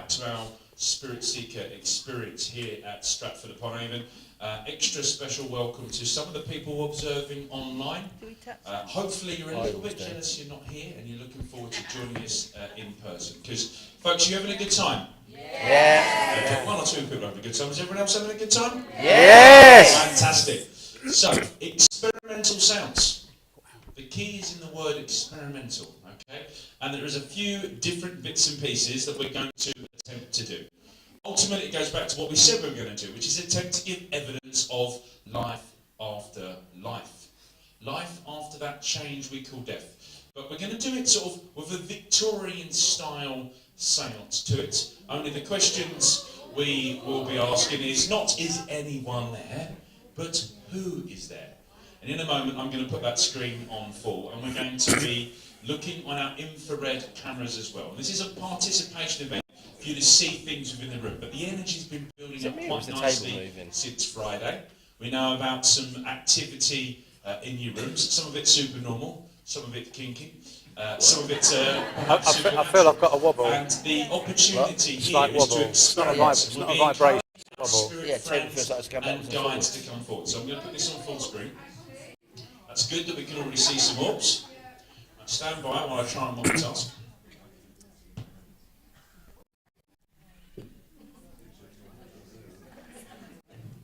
back to our Spirit Seeker experience here at Stratford upon Avon. Extra special welcome to some of the people observing online. Hopefully you're a little bit jealous you're not here and you're looking forward to joining us in person. Because, folks, you having a good time? Yeah. Okay, one or two people having a good time. Is everyone else having a good time? Yes. Fantastic. So, experimental sounds. The key is in the word experimental, okay? And there is a few different bits and pieces that we're going to attempt to do. Ultimately, it goes back to what we said we were going to do, which is attempt to give evidence of life after life. Life after that change we call death. But we're going to do it sort of with a Victorian style seance to it. Only the questions we will be asking is not is anyone there, but who is there? And in a moment I'm going to put that screen on full and we're going to be looking on our infrared cameras as well. And this is a participation event for you to see things within the room, but the energy's been building up quite nicely since Friday. We know about some activity in your rooms, some of it super normal, some of it kinky, some of it I feel I've got a wobble. And the opportunity here like is to wobble. experience. It's not a vibration. Spirit friends and guides to come forward. So I'm going to put this on full screen. That's good that we can already see some orbs. Stand by while I try and multitask.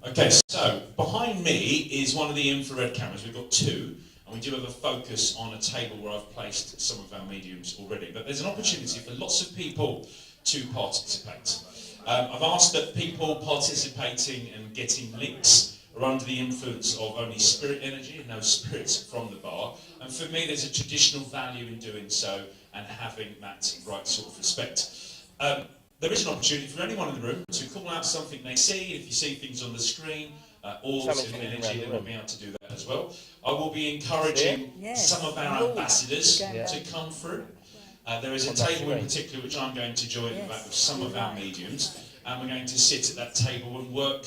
Okay, so behind me is one of the infrared cameras. We've got two, and we do have a focus on a table where I've placed some of our mediums already. But there's an opportunity for lots of people to participate. I've asked that people participating and getting links are under the influence of only spirit energy and no spirits from the bar. And for me, there's a traditional value in doing so and having that right sort of respect. There is an opportunity for anyone in the room to call out something they see. If you see things on the screen, orbs and energy, they will be able to do that as well. I will be encouraging some of our ambassadors to come through. There is a table in particular which I'm going to join in fact with some of our mediums, and we're going to sit at that table and work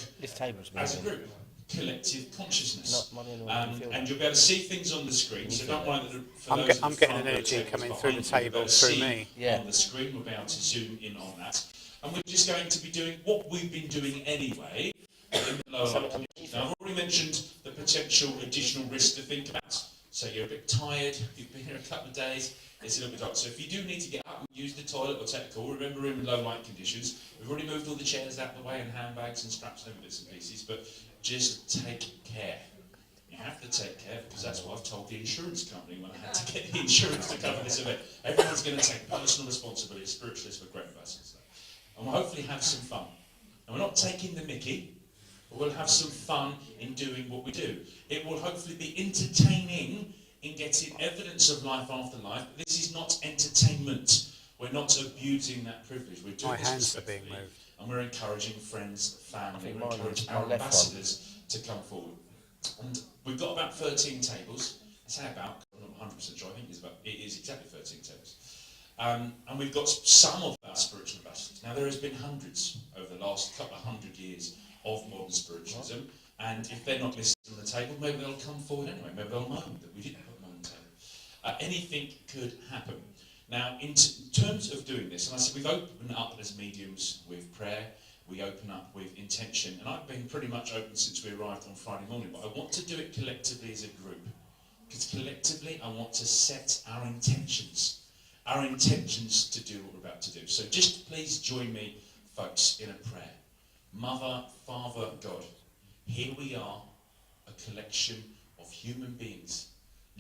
as a group. Collective consciousness. And you'll be able to see things on the screen, so don't worry that for those I'm getting an energy coming through the table through me. On the screen, we'll be able to zoom in on that. And we're just going to be doing what we've been doing anyway in the lower light conditions. Now, I've already mentioned the potential additional risk to think about. So you're a bit tired, you've been here a couple of days, it's a little bit dark. So if you do need to get up and use the toilet or take a call, remember we're in low light conditions. We've already moved all the chairs out of the way and handbags and straps and bits and pieces, but just take care. You have to take care because that's what I've told the insurance company when I had to get the insurance to cover this event. Everyone's going to take personal responsibility. Spiritualists were great ambassadors. And we'll hopefully have some fun. And we're not taking the mickey, but we'll have some fun in doing what we do. It will hopefully be entertaining in getting evidence of life after life, but this is not entertainment. We're not abusing that privilege. We're doing this respectfully, and we're encouraging friends, family, we're encouraging our ambassadors to come forward. And we've got about 13 tables. I say about, I'm not 100% sure, I think it is exactly 13 tables. And we've got some of our spiritual ambassadors. Now there has been hundreds over the last couple of 100 years of modern spiritualism, and if they're not listed on the table, maybe they'll come forward anyway, maybe they'll moan that we didn't put them on the table. Anything could happen. Now, in terms of doing this, and I said we've opened up as mediums with prayer, we open up with intention, and I've been pretty much open since we arrived on Friday morning, but I want to do it collectively as a group, because collectively I want to set our intentions to do what we're about to do. So just please join me, folks, in a prayer. Mother, Father, God, here we are, a collection of human beings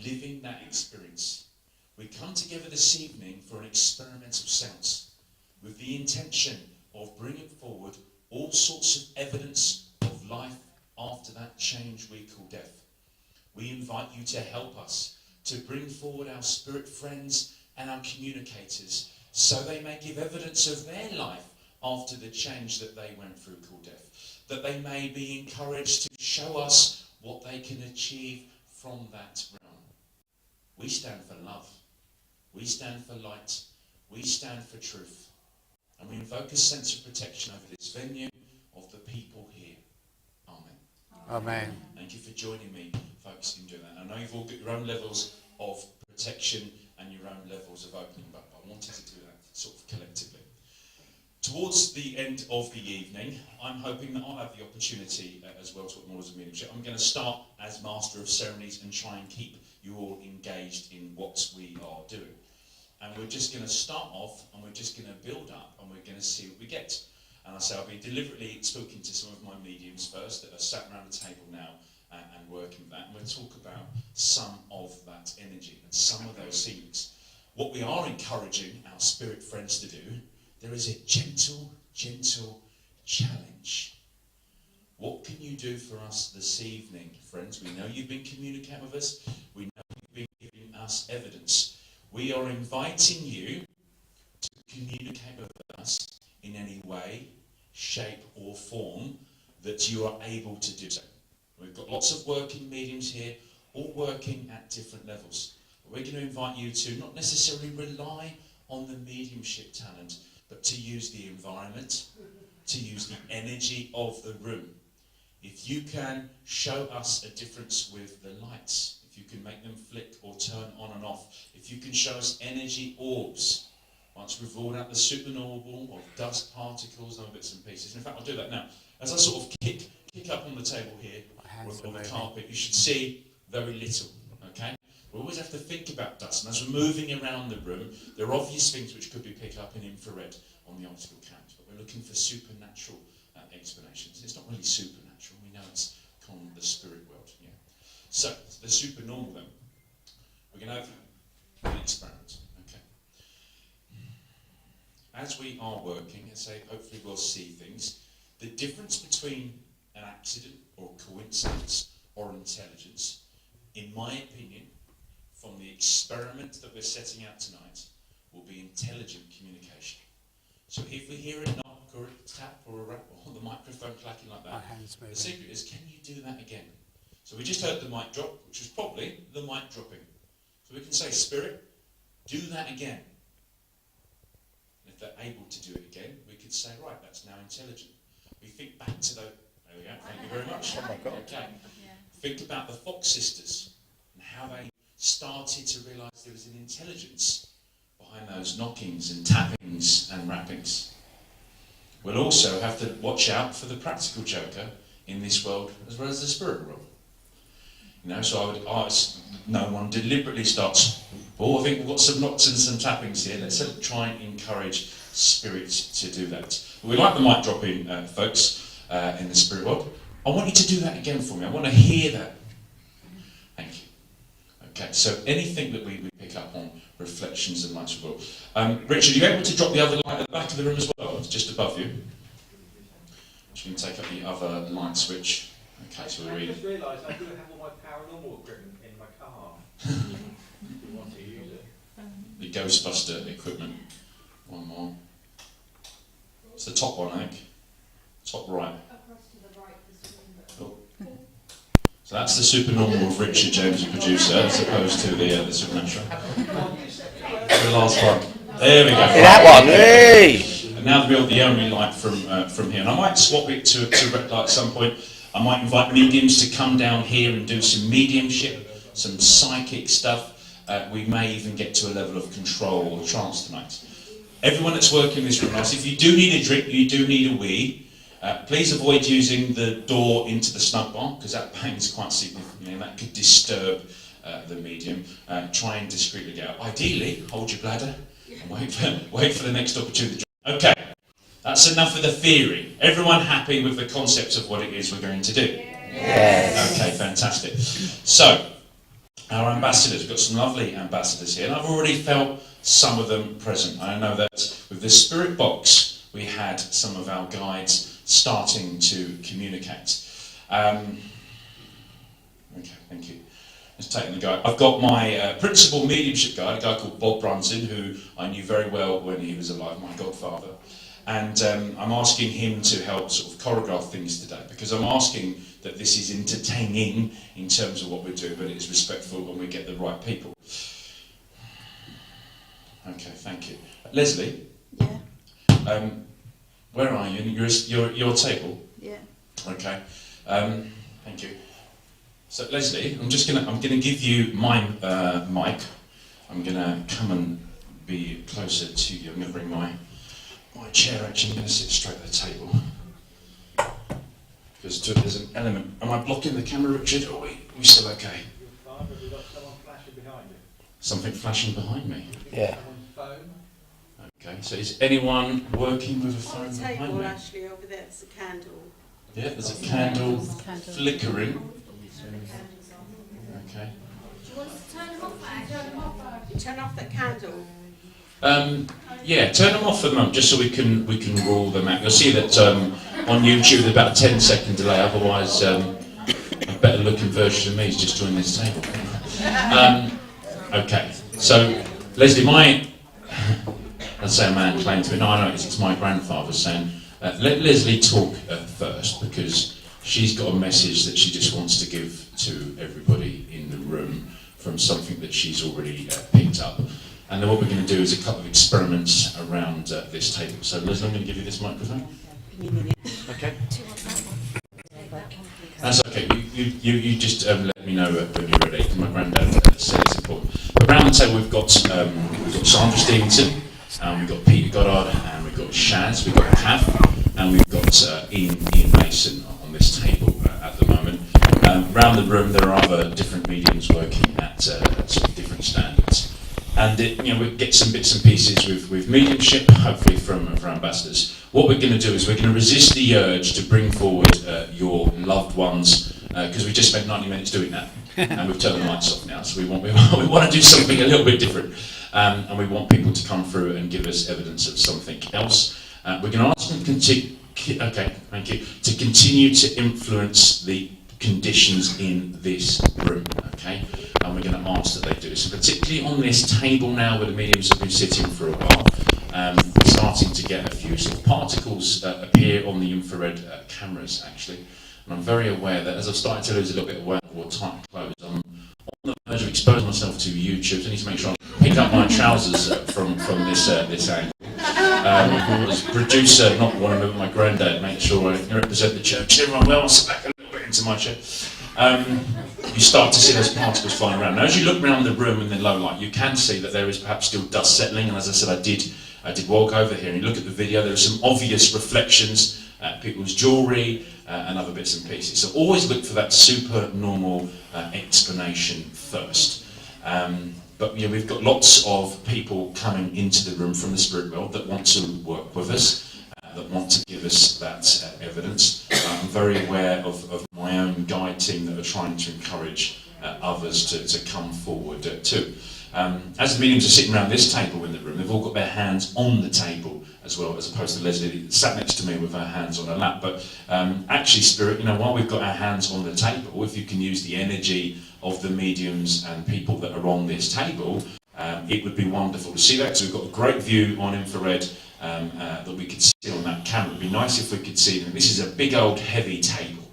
living that experience. We come together this evening for an experimental seance with the intention of bringing forward all sorts of evidence of life after that change we call death. We invite you to help us to bring forward our spirit friends and our communicators so they may give evidence of their life after the change that they went through called death, that they may be encouraged to show us what they can achieve from that realm. We stand for love. We stand for light. We stand for truth. And we invoke a sense of protection over this venue of the people here. Amen. Amen. Thank you for joining me, folks, in doing that. I know you've all got your own levels of protection and your own levels of opening, but I wanted to do that sort of collectively. To towards the end of the evening, I'm hoping that I'll have the opportunity as well to talk more as a mediumship. I'm going to start as Master of Ceremonies and try and keep you all engaged in what we are doing. And we're just going to start off and we're just going to build up and we're going to see what we get. And I say I'll be deliberately speaking to some of my mediums first that are sat around the table now and working with that. And we'll talk about some of that energy and some of those things. What we are encouraging our spirit friends to do, there is a gentle challenge. What can you do for us this evening, friends? We know you've been communicating with us. We know you've been giving us evidence. We are inviting you to communicate with us in any way, shape or form that you are able to do so. We've got lots of working mediums here, all working at different levels. We're going to invite you to not necessarily rely on the mediumship talent, but to use the environment, to use the energy of the room. If you can show us a difference with the lights, if you can make them flick or turn on and off, if you can show us energy orbs, once we've ruled out the supernormal or dust particles and bits and pieces. In fact, I'll do that now. As I sort of kick up on the table here, or the carpet, you should see very little, okay? We always have to think about dust, and as we're moving around the room, there are obvious things which could be picked up in infrared on the optical cams, but we're looking for supernatural explanations. It's not really supernatural, we know it's from the spirit world, yeah. So, the supernormal then, we're going to have an experiment, okay? As we are working, and say, hopefully we'll see things, the difference between an accident or coincidence or intelligence, in my opinion, from the experiment that we're setting out tonight, will be intelligent communication. So if we hear a knock or a tap or a rap or the microphone clacking like that, the secret is, can you do that again? So we just heard the mic drop, which was probably the mic dropping. So we can say, Spirit, do that again. And if they're able to do it again, we could say, right, that's now intelligent. We think back to those. There we go. Thank you very much. Oh my God. Okay. Think about the Fox sisters and how they started to realise there was an intelligence behind those knockings and tappings and rappings. We'll also have to watch out for the practical joker in this world as well as the spirit world. You know, so I would ask, no one deliberately starts, oh, I think we've got some knocks and some tappings here. Let's try and encourage spirits to do that. We like the mic dropping, folks, in the spirit world. I want you to do that again for me. I want to hear that. Thank you. Okay, so anything that we pick up on, reflections and lights will. Richard, are you able to drop the other light at the back of the room as well? It's just above you. Just going to take up the other light switch. Okay, so we're reading. I just realised I do have all my paranormal equipment in my car. If you want to use it. The Ghostbuster equipment. One more. It's the top one, I think. Top right. Across to the right, this one. Cool. So that's the supernormal of Richard James, the producer, as opposed to the supernatural. The last one. There we go. That one, hey! And now we'll the only light from here. And I might swap it to red light at some point. I might invite mediums to come down here and do some mediumship, some psychic stuff. We may even get to a level of control or trance tonight. Everyone that's working in this room, if you do need a drink, you do need a wee, please avoid using the door into the snug bar, because that bangs quite significantly and that could disturb the medium. Try and discreetly get out. Ideally, hold your bladder and wait for the next opportunity. Okay, that's enough of the theory. Everyone happy with the concepts of what it is we're going to do? Yes. Okay, fantastic. So, our ambassadors, we've got some lovely ambassadors here, and I've already felt some of them present. I know that with the spirit box, we had some of our guides starting to communicate. Okay, thank you. Let's take the guide. I've got my principal mediumship guide, a guy called Bob Brunson, who I knew very well when he was alive, my godfather. And I'm asking him to help sort of choreograph things today, because I'm asking that this is entertaining in terms of what we're doing, but it's respectful when we get the right people. Okay, thank you. Leslie? Yeah. Where are you? Your table? Yeah. Okay. Thank you. So Leslie, I'm gonna give you my mic. I'm gonna come and be closer to you. I'm gonna bring my my chair actually, I'm going to sit straight at the table. Because there's an element. Am I blocking the camera, Richard? Or are we still okay? You're fine, but we've got someone flashing behind you. Something flashing behind me. Yeah. Someone's phone. Okay, so is anyone working with a phone On the behind table, me? actually, over there, there's a candle. Yeah, there's a candle flickering. Okay. Do you want to turn them off? Turn them off. You turn off that candle. Yeah, turn them off for the moment, just so we can rule them out. You'll see that on YouTube there's about a 10-second delay. Otherwise, a better looking version of me is just joining this table. Okay, so Leslie, I'd say a man claimed to be. No, I know it's my grandfather saying. Let Leslie talk first, because she's got a message that she just wants to give to everybody in the room from something that she's already picked up. And then what we're going to do is a couple of experiments around this table. So Leslie, I'm going to give you this microphone. Okay. That's okay. You just let me know when you're ready. My granddad said it's important. Around the table we've got Sandra Stevenson, we've got Peter Goddard, and we've got Shaz, we've got Kath, and we've got Ian Mason on this table at the moment. Around the room there are other different mediums working at sort of different standards. And we get some bits and pieces with mediumship, hopefully from ambassadors. What we're going to do is we're going to resist the urge to bring forward your loved ones, because we just spent 90 minutes doing that, and we've turned the lights off now. So we want to do something a little bit different, and we want people to come through and give us evidence of something else. We're going to ask them to continue to influence the conditions in this room, okay? And we're going to ask that they do this. And particularly on this table now where the mediums have been sitting for a while, we're starting to get a few sort of particles appear on the infrared cameras, actually. And I'm very aware that as I've started to lose a little bit of weight or tight clothes, I'm on the verge of exposing myself to YouTube, so I need to make sure I pick up my trousers from this angle. As producer, not one of them, my granddad, make sure I represent the church. Everyone well, I'll sit back a little bit into my chair. You start to see those particles flying around. Now, as you look around the room in the low light, you can see that there is perhaps still dust settling. And as I said, I did walk over here and you look at the video. There are some obvious reflections, people's jewellery and other bits and pieces. So always look for that supernormal explanation first. But we've got lots of people coming into the room from the spirit world that want to work with us, that want to give us that evidence. I'm very aware of my own guide team that are trying to encourage others to come forward too. As the mediums are sitting around this table in the room, they've all got their hands on the table as well, as opposed to Leslie that sat next to me with her hands on her lap. But actually, Spirit, while we've got our hands on the table, if you can use the energy of the mediums and people that are on this table, it would be wonderful to see that. So we've got a great view on infrared that we could see on that camera. It'd be nice if we could see them. This is a big old heavy table.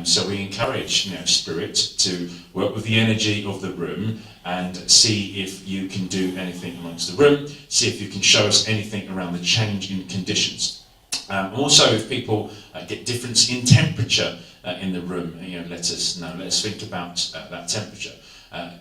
So we encourage Spirit to work with the energy of the room and see if you can do anything amongst the room, see if you can show us anything around the change in conditions. Also, if people get difference in temperature in the room, let us know. Let's think about that temperature.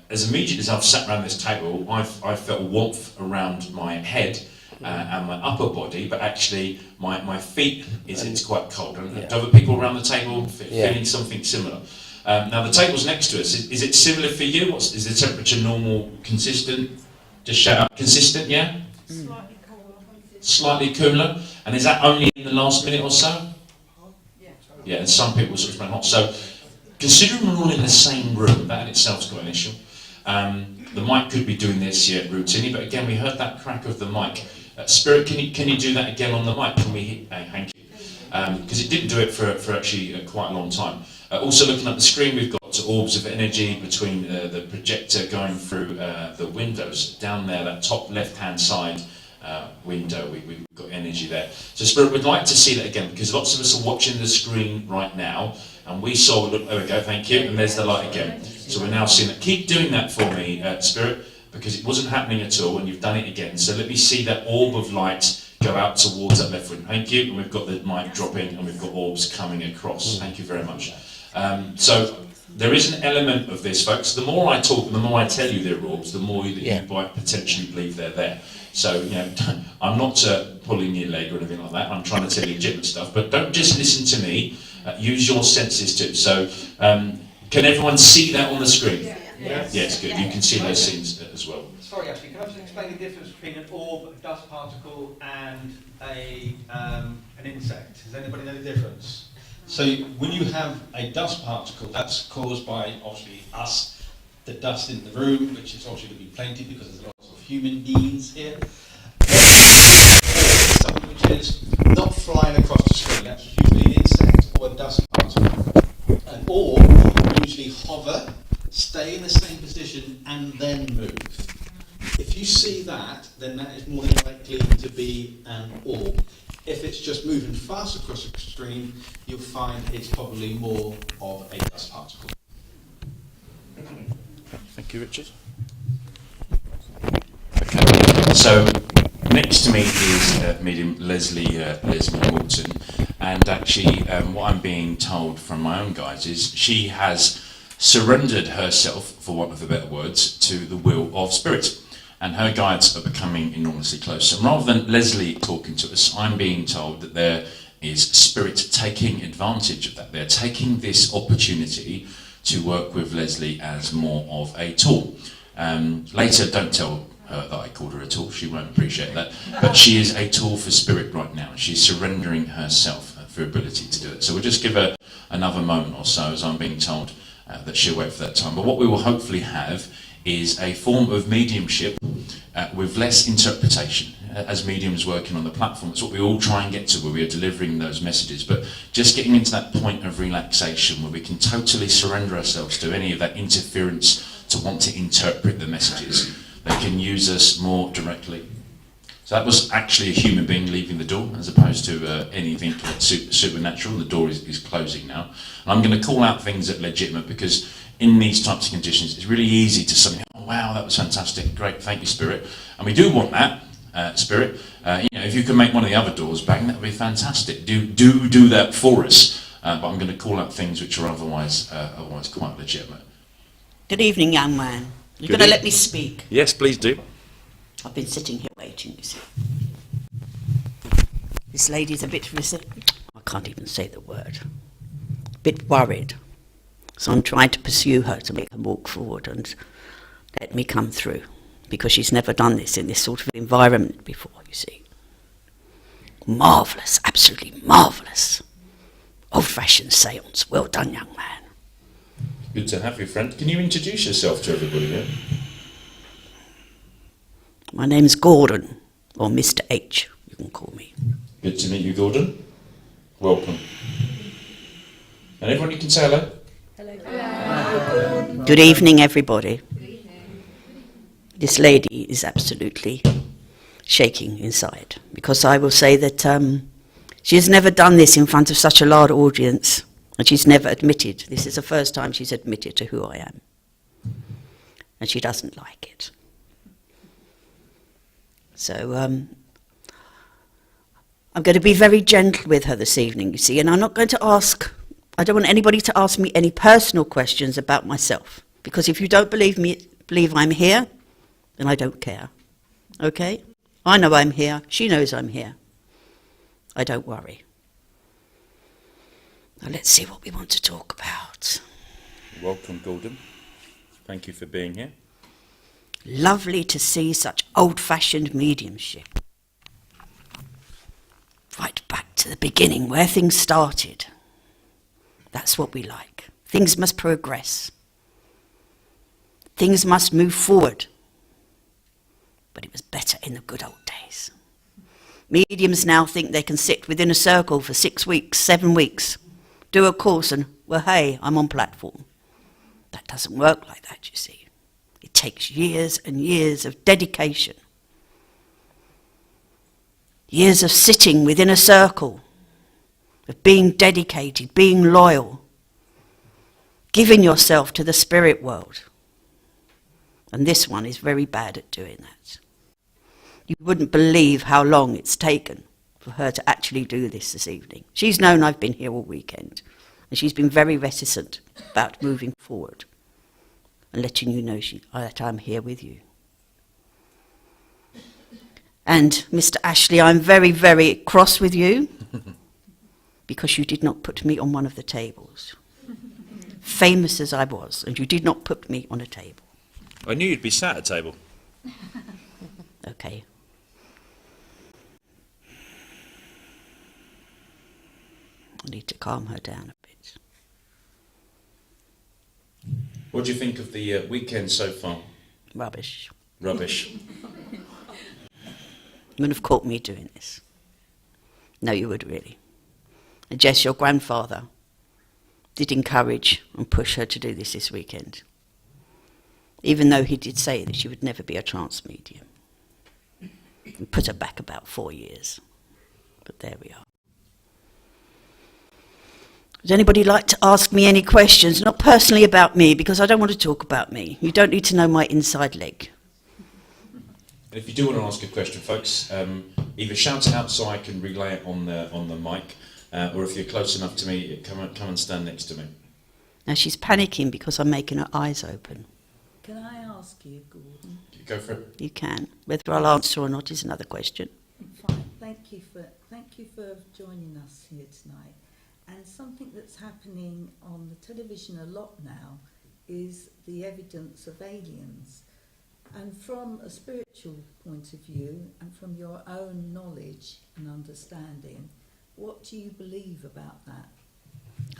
As immediately as I've sat around this table, I've felt warmth around my head and my upper body, but actually my feet, it's quite cold. And do other people around the table feeling something similar? Now the table's next to us. Is it similar for you? Is the temperature normal, consistent? Just shout out, consistent, yeah? Slightly cooler. Slightly cooler? And is that only in the last minute or so? Yeah, and some people sort of went hot. So considering we're all in the same room, that in itself's quite an issue. The mic could be doing this routinely, but again, we heard that crack of the mic. Spirit, can you do that again on the mic? Can we? Thank you. Because it didn't do it for actually quite a long time. Also looking at the screen, we've got orbs of energy between the projector going through the windows. Down there, that top left-hand side window, we've got energy there. So Spirit, we'd like to see that again, because lots of us are watching the screen right now, and we saw, look, there we go, thank you, and there's the light again. So we're now seeing that. Keep doing that for me, Spirit, because it wasn't happening at all, and you've done it again. So let me see that orb of light go out towards that left wing. Thank you. And we've got the mic dropping, and we've got orbs coming across. Thank you very much. So there is an element of this, folks. The more I talk, the more I tell you they're orbs, the more that you might potentially believe they're there. So, you know, I'm not pulling your leg or anything like that. I'm trying to tell you legitimate stuff. But don't just listen to me. Use your senses too. So, can everyone see that on the screen? Yes. Yes, good. You can see those scenes as well. Sorry, actually, can I just explain the difference between an orb, a dust particle, and an insect? Does anybody know the difference? So when you have a dust particle, that's caused by, obviously, us, the dust in the room, which is obviously going to be plenty because there's lots of human beings here. Something which is not flying across the screen, that's usually an insect or a dust particle. An orb usually hover, stay in the same position, and then move. If you see that, then that is more than likely to be an orb. If it's just moving fast across the screen, you'll find it's probably more of a dust particle. Thank you, Richard. Okay, so next to me is medium Leslie Morton, and actually what I'm being told from my own guides is she has surrendered herself, for want of a better words, to the will of Spirit. And her guides are becoming enormously close. And rather than Leslie talking to us, I'm being told that there is Spirit taking advantage of that. They're taking this opportunity to work with Leslie as more of a tool. Later, don't tell her that I called her a tool. She won't appreciate that. But she is a tool for Spirit right now. She's surrendering herself for ability to do it. So we'll just give her another moment or so, as I'm being told that she'll wait for that time. But what we will hopefully have is a form of mediumship with less interpretation. As mediums working on the platform, it's what we all try and get to, where we are delivering those messages, but just getting into that point of relaxation where we can totally surrender ourselves to any of that interference to want to interpret the messages. They can use us more directly. So that was actually a human being leaving the door, as opposed to anything supernatural. The door is closing now. And I'm going to call out things that are legitimate, because in these types of conditions, it's really easy to suddenly, oh wow, that was fantastic, great, thank you, Spirit. And we do want that, Spirit. If you can make one of the other doors bang, that would be fantastic. Do that for us. But I'm going to call out things which are otherwise quite legitimate. Good evening, young man. You're going to let me speak. Yes, please do. I've been sitting here waiting, you see. This lady's a bit, I can't even say the word, a bit worried. So I'm trying to pursue her to make her walk forward and let me come through, because she's never done this in this sort of environment before, you see. Marvellous, absolutely marvellous. Old-fashioned seance. Well done, young man. Good to have you, friend. Can you introduce yourself to everybody here? My name's Gordon, or Mr. H, you can call me. Good to meet you, Gordon. Welcome. And everyone, you can say hello. Good evening, everybody. This lady is absolutely shaking inside, because I will say that she has never done this in front of such a large audience, and she's never admitted. This is the first time she's admitted to who I am, and she doesn't like it. So I'm going to be very gentle with her this evening, you see, and I'm not going to I don't want anybody to ask me any personal questions about myself, because if you don't believe I'm here, then I don't care. Okay? I know I'm here. She knows I'm here. I don't worry. Now let's see what we want to talk about. Welcome, Gordon. Thank you for being here. Lovely to see such old-fashioned mediumship. Right back to the beginning, where things started. That's what we like. Things must progress. Things must move forward. But it was better in the good old days. Mediums now think they can sit within a circle for 6 weeks, 7 weeks, do a course and, well, hey, I'm on platform. That doesn't work like that, you see. It takes years and years of dedication. Years of sitting within a circle, of being dedicated, being loyal, giving yourself to the spirit world. And this one is very bad at doing that. You wouldn't believe how long it's taken for her to actually do this evening. She's known I've been here all weekend. And she's been very reticent about moving forward and letting you know that I'm here with you. And Mr. Ashley, I'm very, very cross with you because you did not put me on one of the tables. Famous as I was, and you did not put me on a table. I knew you'd be sat at a table. Okay. I need to calm her down a bit. What do you think of the weekend so far? Rubbish. Rubbish. You wouldn't have caught me doing this. No, you would really. And Jess, your grandfather, did encourage and push her to do this weekend. Even though he did say that she would never be a trance medium. And put her back about 4 years. But there we are. Would anybody like to ask me any questions? Not personally about me, because I don't want to talk about me. You don't need to know my inside leg. And if you do want to ask a question, folks, either shout it out so I can relay it on the mic, or if you're close enough to me, come and stand next to me. Now she's panicking because I'm making her eyes open. Can I ask you, Gordon? Go for it. You can. Whether I'll answer or not is another question. Fine. Thank you for joining us here tonight. And something that's happening on the television a lot now is the evidence of aliens. And from a spiritual point of view, and from your own knowledge and understanding, what do you believe about that?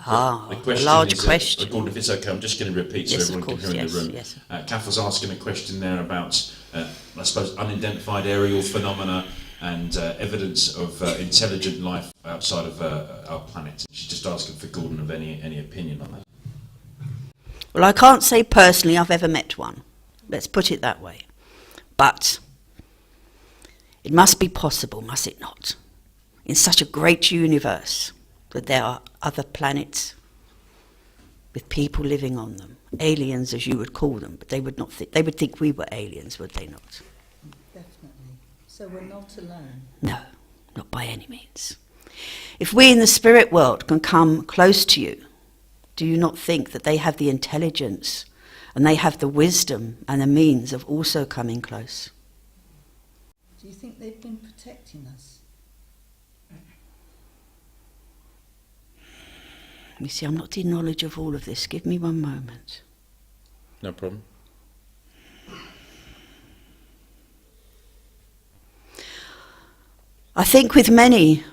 Ah, The a large is, question. Gordon, if it's okay, I'm just going to repeat Yes, so of everyone course, can hear in the yes, room. yes. Kath was asking a question there about, I suppose, unidentified aerial phenomena and evidence of intelligent life outside of our planet. She's just asking for Gordon of any opinion on that. Well, I can't say personally I've ever met one. Let's put it that way. But it must be possible, must it not, in such a great universe, that there are other planets with people living on them, aliens as you would call them, but they would not they would think we were aliens, would they not? Definitely. So we're not alone. No, not by any means. If we in the spirit world can come close to you, do you not think that they have the intelligence and they have the wisdom and the means of also coming close? Do you think they've been protecting us? You see, I'm not in knowledge of all of this. Give me one moment. No problem. I think with many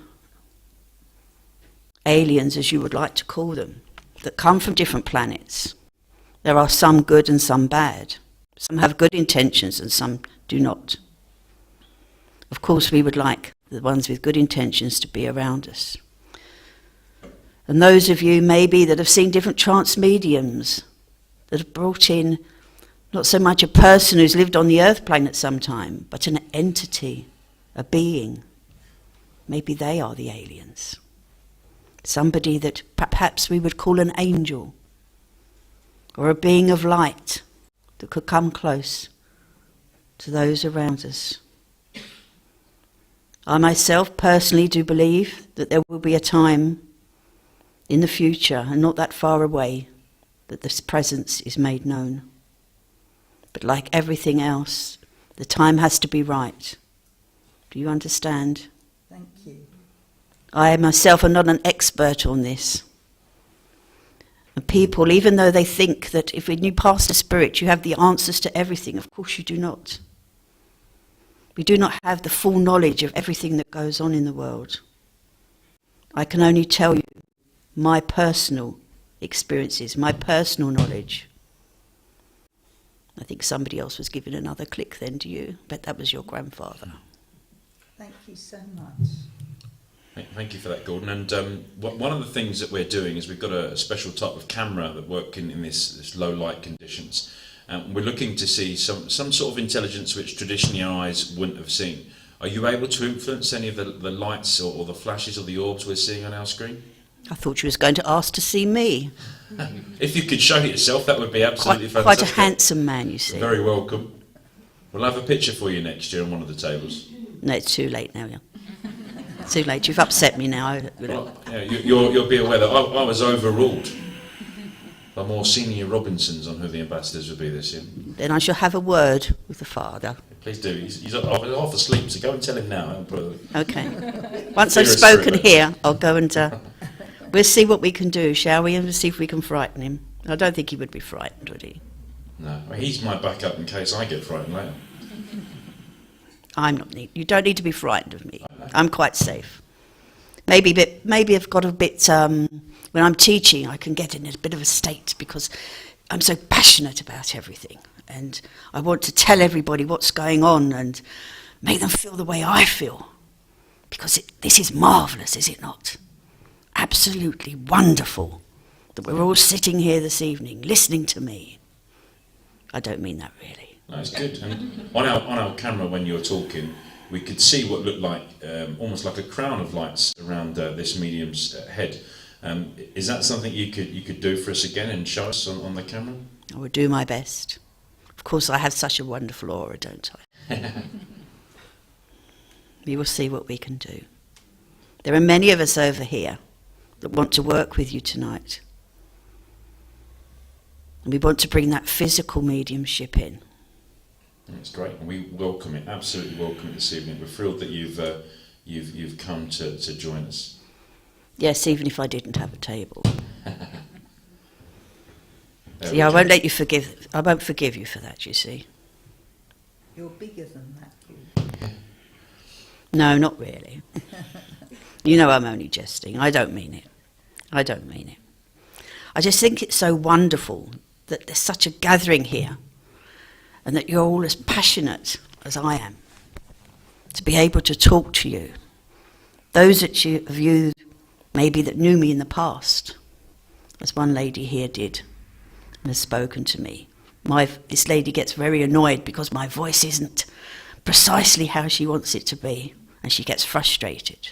aliens, as you would like to call them, that come from different planets, there are some good and some bad. Some have good intentions and some do not. Of course, we would like the ones with good intentions to be around us. And those of you maybe that have seen different trance mediums that have brought in not so much a person who's lived on the earth plane at some time, but an entity, a being. Maybe they are the aliens. Somebody that perhaps we would call an angel, or a being of light that could come close to those around us. I myself personally do believe that there will be a time in the future, and not that far away, that this presence is made known. But like everything else, the time has to be right. Do you understand? Thank you. I myself am not an expert on this. And people, even though they think that if when you pass the spirit you have the answers to everything, of course you do not. We do not have the full knowledge of everything that goes on in the world. I can only tell you my personal experiences, my personal knowledge. I think somebody else was giving another click then to you, but that was your grandfather. Thank you so much. Thank you for that, Gordon. And one of the things that we're doing is we've got a special type of camera that works in this low light conditions. We're looking to see some sort of intelligence which traditionally our eyes wouldn't have seen. Are you able to influence any of the lights or the flashes or the orbs we're seeing on our screen? I thought you was going to ask to see me. If you could show yourself, that would be absolutely Quite fantastic. a handsome man, you see. Very welcome. We'll have a picture for you next year on one of the tables. No, it's too late now. Yeah. Too late. You've upset me now. Well, yeah, you'll be aware that I was overruled by more senior Robinsons on who the ambassadors would be this year. Then I shall have a word with the father. Please do. He's half asleep, so go and tell him now. Okay. Once I've Dearest spoken Rupert. here, I'll go and we'll see what we can do, shall we? And we'll see if we can frighten him. I don't think he would be frightened, would he? No, well, he's my backup in case I get frightened later. I'm not need. You don't need to be frightened of me. I'm quite safe. Maybe I've got a bit. When I'm teaching, I can get in a bit of a state because I'm so passionate about everything, and I want to tell everybody what's going on and make them feel the way I feel. Because this is marvellous, is it not? Absolutely wonderful that we're all sitting here this evening listening to me. I don't mean that really. No, it's good. And on our camera, when you're talking, we could see what looked like almost like a crown of lights around this medium's head. Is that something you could do for us again and show us on the camera? I will do my best. Of course, I have such a wonderful aura, don't I? We will see what we can do. There are many of us over here that want to work with you tonight. And we want to bring that physical mediumship in. That's great, and we welcome it, absolutely welcome it this evening. We're thrilled that you've come to join us. Yes, even if I didn't have a table. There See, we I go. won't let you forgive. I won't forgive you for that. You see? You're bigger than that, Hugh. No, not really. You know, I'm only jesting. I don't mean it. I don't mean it. I just think it's so wonderful that there's such a gathering here, and that you're all as passionate as I am to be able to talk to you. Those of you maybe that knew me in the past, as one lady here did and has spoken to me. This lady gets very annoyed because my voice isn't precisely how she wants it to be, and she gets frustrated.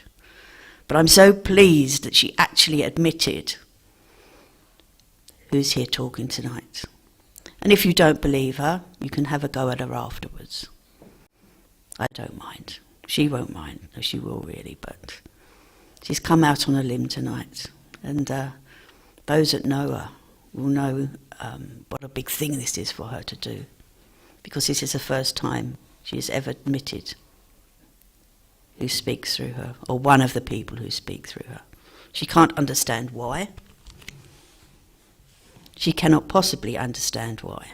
But I'm so pleased that she actually admitted who's here talking tonight. And if you don't believe her, you can have a go at her afterwards. I don't mind. She won't mind. No, she will really, but she's come out on a limb tonight. And those that know her will know what a big thing this is for her to do. Because this is the first time she has ever admitted who speaks through her, or one of the people who speak through her. She can't understand why. She cannot possibly understand why,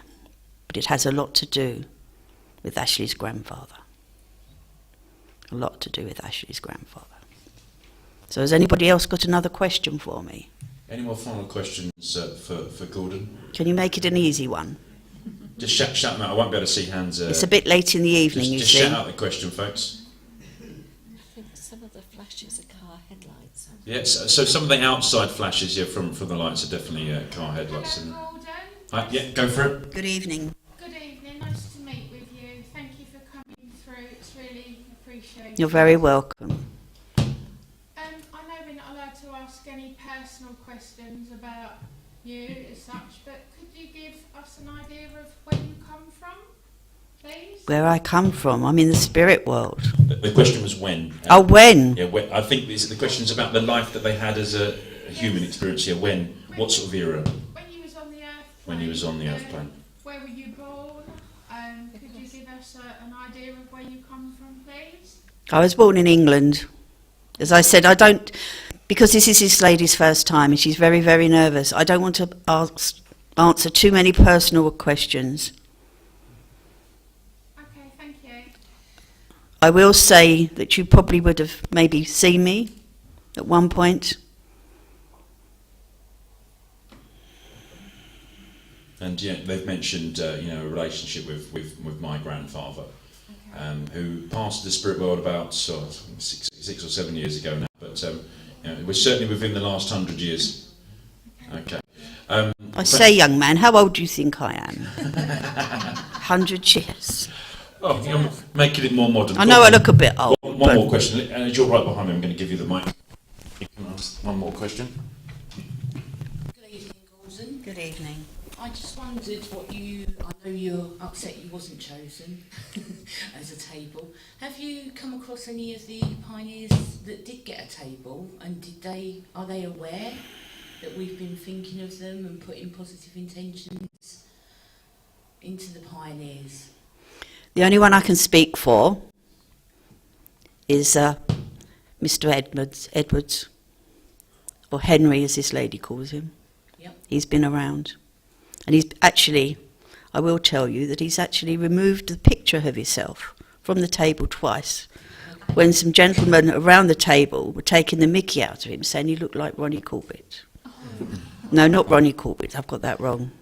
but it has a lot to do with Ashley's grandfather. A lot to do with Ashley's grandfather. So has anybody else got another question for me? Any more final questions for Gordon? Can you make it an easy one? Just shout them out. I won't be able to see hands. It's a bit late in the evening, you just see. shout out the question, folks. I think some of the flashes are car headlights. Yes. So some of the outside flashes, from the lights are definitely car headlights. And, Hello, Gordon. yeah, go for it. Good evening. Good evening. Nice to meet with you. Thank you for coming through. It's really appreciated. You're very welcome. I know we're not allowed to ask any personal questions about you as such, but could you give us an idea of where you come from, please? Where I come from, I'm in the spirit world. The question was when. Oh, when? Yeah, I think the question's about the life that they had as a human experience here. When? What sort of era? When you was on the earth plane. When you was on the earth plane. Where were you born? Could you give us an idea of where you come from, please? I was born in England. As I said, I don't, because this is this lady's first time and she's very, very nervous, I don't want to answer too many personal questions. Okay, thank you. I will say that you probably would have maybe seen me at one point. And yeah, they've mentioned a relationship with my grandfather, who passed the spirit world about 6 or 7 years ago now. But we're certainly within the last 100 years. Okay. I say, young man, how old do you think I am? 100 years. Oh, you're making it more modern. I know I look a bit old. One more question, and as you're right behind me, I'm going to give you the mic. You can ask one more question. Good evening, Gordon. Good evening. I just wondered I know you're upset you wasn't chosen, as a table. Have you come across any of the pioneers that did get a table, and are they aware that we've been thinking of them and putting positive intentions into the pioneers? The only one I can speak for is Mr. Edwards, or Henry as this lady calls him. Yep. He's been around. And he's actually, I will tell you that he's actually removed the picture of himself from the table twice. When some gentlemen around the table were taking the mickey out of him, saying he looked like Ronnie Corbett. No, not Ronnie Corbett, I've got that wrong.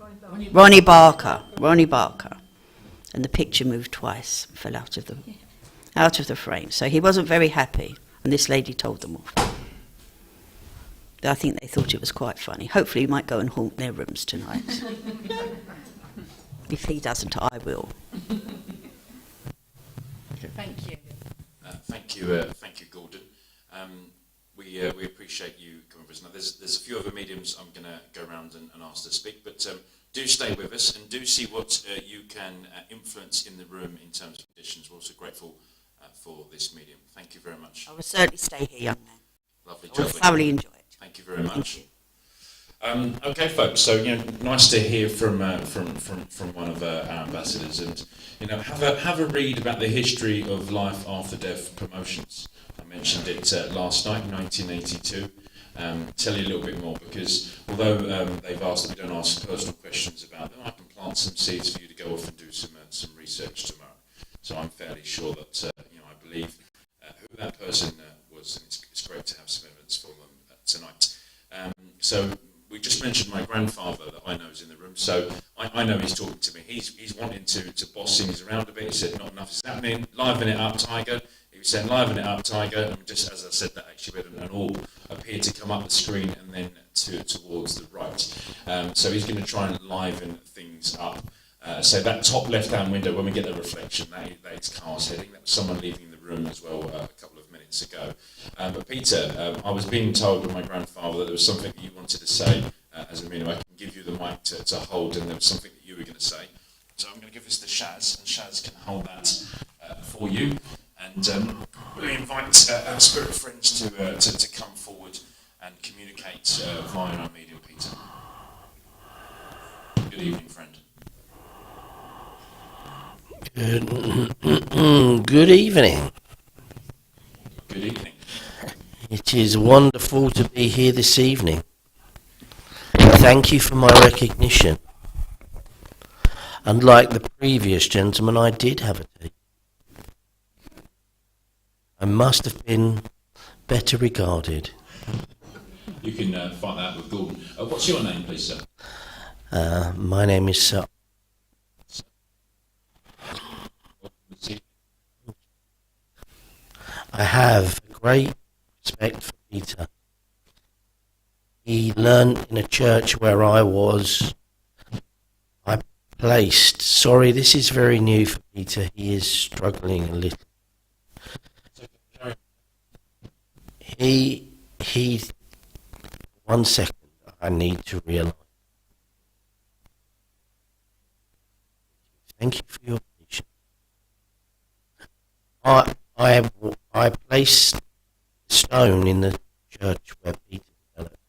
Ronnie Barker. And the picture moved twice, fell out of the frame. So he wasn't very happy, and this lady told them off. I think they thought it was quite funny. Hopefully he might go and haunt their rooms tonight. If he doesn't, I will. Thank you. Thank you, Gordon. We appreciate you coming with us. Now, there's a few other mediums I'm going to go around and ask to speak, but do stay with us and do see what you can influence in the room in terms of conditions. We're also grateful for this medium. Thank you very much. I will certainly stay here, young man. Lovely I will job. thoroughly enjoy it. Thank you very much. Okay, folks. So nice to hear from one of our ambassadors, and have a read about the history of Life After Death Promotions. I mentioned it last night, 1982. Tell you a little bit more, because although they've asked that we don't ask personal questions about them, I can plant some seeds for you to go off and do some research tomorrow. So I'm fairly sure that I believe who that person was, and it's great to have some evidence for them tonight. So we just mentioned my grandfather that I know is in the room, so I know he's talking to me. He's wanting to boss things around a bit. He said not enough is happening. Liven it up, Tiger. He was saying liven it up, Tiger. And just as I said that, actually we had an all appear to come up the screen and then towards the right. So he's going to try and liven things up. So that top left-hand window, when we get the reflection, that is cars heading. That was someone leaving the room as well a couple of minutes ago. But Peter, I was being told by my grandfather that there was something that you wanted to say as a minimum. I can give you the mic to hold, and there was something that you were going to say. So I'm going to give this to Shaz, and Shaz can hold that for you. And we invite our spirit friends to come forward and communicate via our medium, Peter. Good evening, friend. Good evening. Good evening. It is wonderful to be here this evening. Thank you for my recognition. Unlike the previous gentleman, I did have a tea. I must have been better regarded. You can find that out with Gordon. What's your name, please, sir? My name is Sir. I have great respect for Peter. He learned in a church where I was. I placed. Sorry, this is very new for Peter. He is struggling a little. He. 1 second. I need to realise. Thank you for your patience. I placed stone in the church where Peter developed.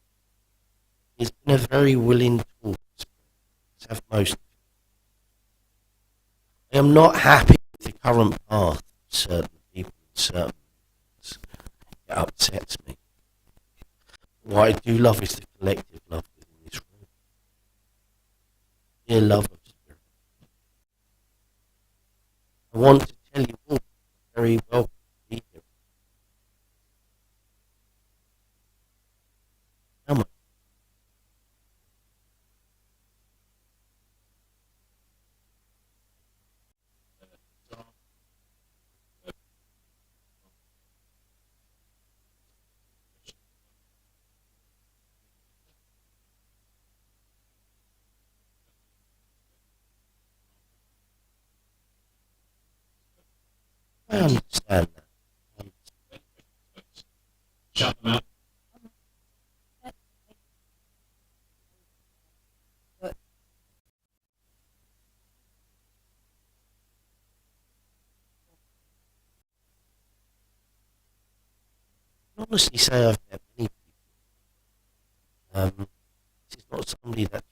He's been a very willing tool, as have most of you. I am not happy with the current path of certain people and certain things. It upsets me. What I do love is the collective love within this room. Dear love of spirit. I want to tell you all very welcome to be here. Come on. I understand that. Shut them out. can honestly say I've met many people. This is not somebody that's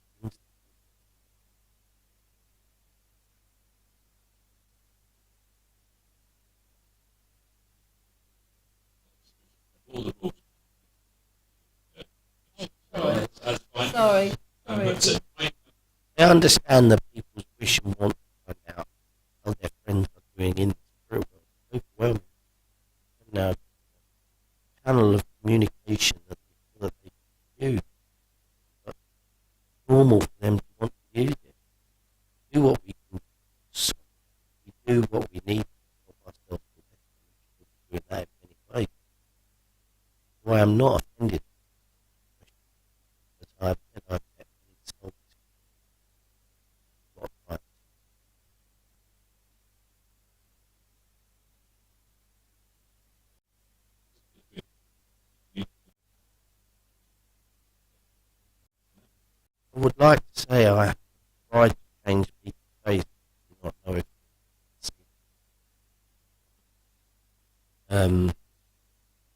All the rules. Sorry. That's fine. Sorry. But, I understand that people's wish and want to find out how their friends are doing in this very overwhelming. Now, channel of communication that they feel that they can use. But it's normal for them to want to use it. Do what we can. So we do what we need to help ourselves to do that in many ways. So I am not offended. As I've said, I've met many selfish lot of times. I would like to say I have tried to change people's faces. I do not know if it's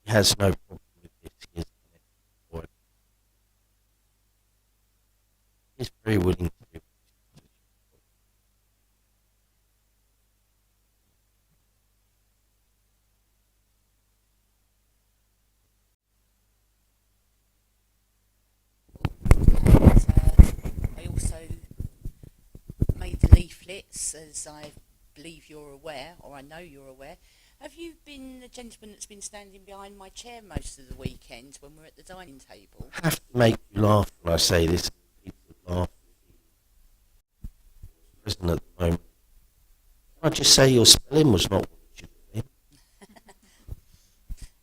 he has no problem with this. He is an excellent boy. He's very willing to do it. I also made the leaflets, as I believe you're aware, or I know you're aware. Have you been the gentleman that's been standing behind my chair most of the weekends when we're at the dining table? I have to make you laugh when I say this. People laugh. Prison at the moment. Can I just say your spelling was not what it should have been?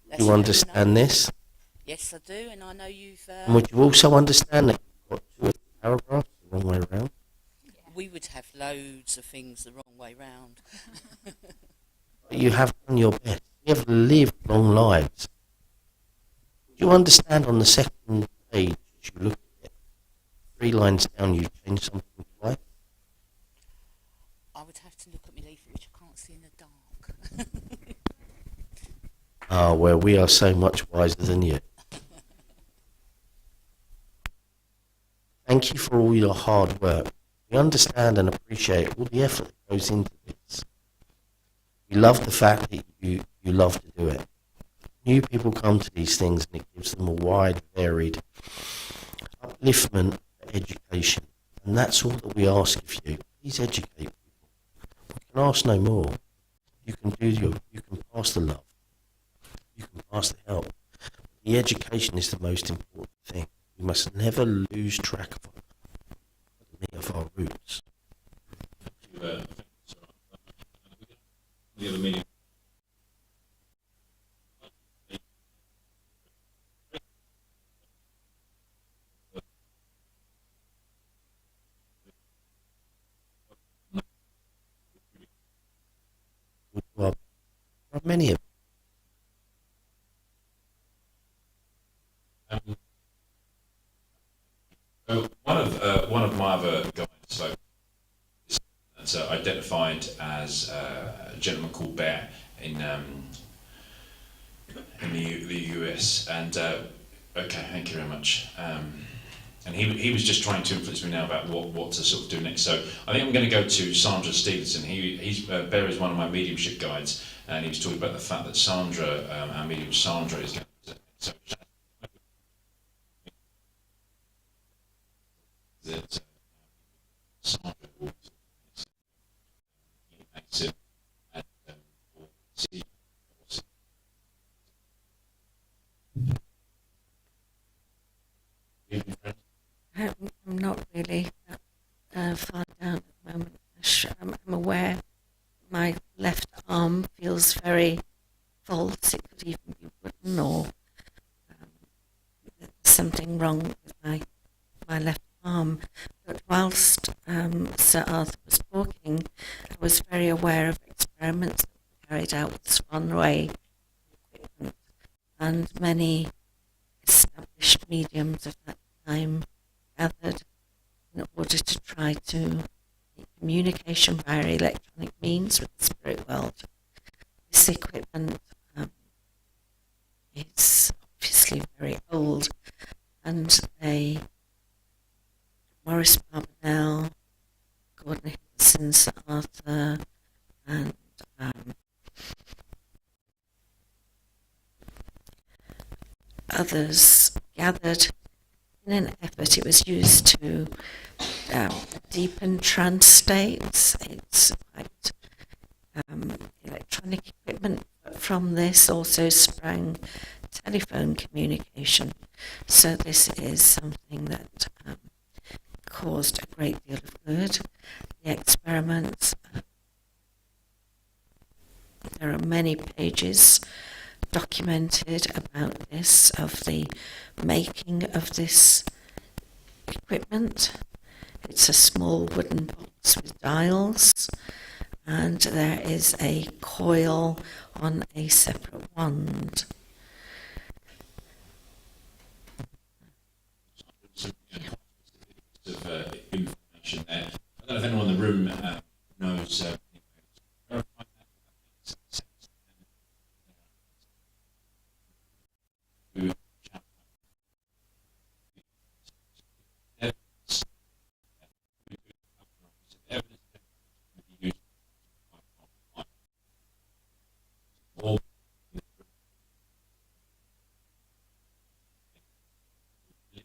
That's Do you fair understand enough. this? Yes, I do, and I know you've. And would you also understand that you've got 2 or 3 paragraphs the wrong way around? We would have loads of things the wrong way round. But you have done your best. You have lived long lives. Do you understand on the second page, as you look at it, 3 lines down, you change something twice? I would have to look at my leaflet, which I can't see in the dark. Ah, well, we are so much wiser than you. Thank you for all your hard work. We understand and appreciate all the effort that goes into this. We love the fact that you love to do it. New people come to these things and it gives them a wide, varied upliftment for education. And that's all that we ask of you. Please educate people. We can ask no more. You can pass the love. You can pass the help. The education is the most important thing. We must never lose track of our roots. thank you, sir. The other meeting. Well, there are many of So one of my other guys that's identified as a gentleman called Bear in the US, and okay, thank you very much. And he was just trying to influence me now about what to sort of do next. So I think I'm going to go to Sandra Stevenson. He's Bear is one of my mediumship guides, and he was talking about the fact that Sandra, our medium Sandra, is going to. So, that Sandra will active and see. I'm not really far down at the moment. I'm aware my left arm feels very false. It could even be wooden, or there's something wrong with my left arm. But whilst Sir Arthur was talking, I was very aware of experiments that were carried out with Swan Ray equipment, and many established mediums of that time gathered in order to try to make communication via electronic means with the spirit world. This equipment is obviously very old, and Maurice Barbanel, Gordon Hickson, Sir Arthur, and others gathered in an effort. It was used to deepen trance states. It's quite electronic equipment, but from this also sprang telephone communication. So this is something that caused a great deal of good. The experiments, there are many pages documented about this, of the making of this equipment. It's a small wooden box with dials, and there is a coil on a separate wand. Of information there. I don't know if anyone in the room knows.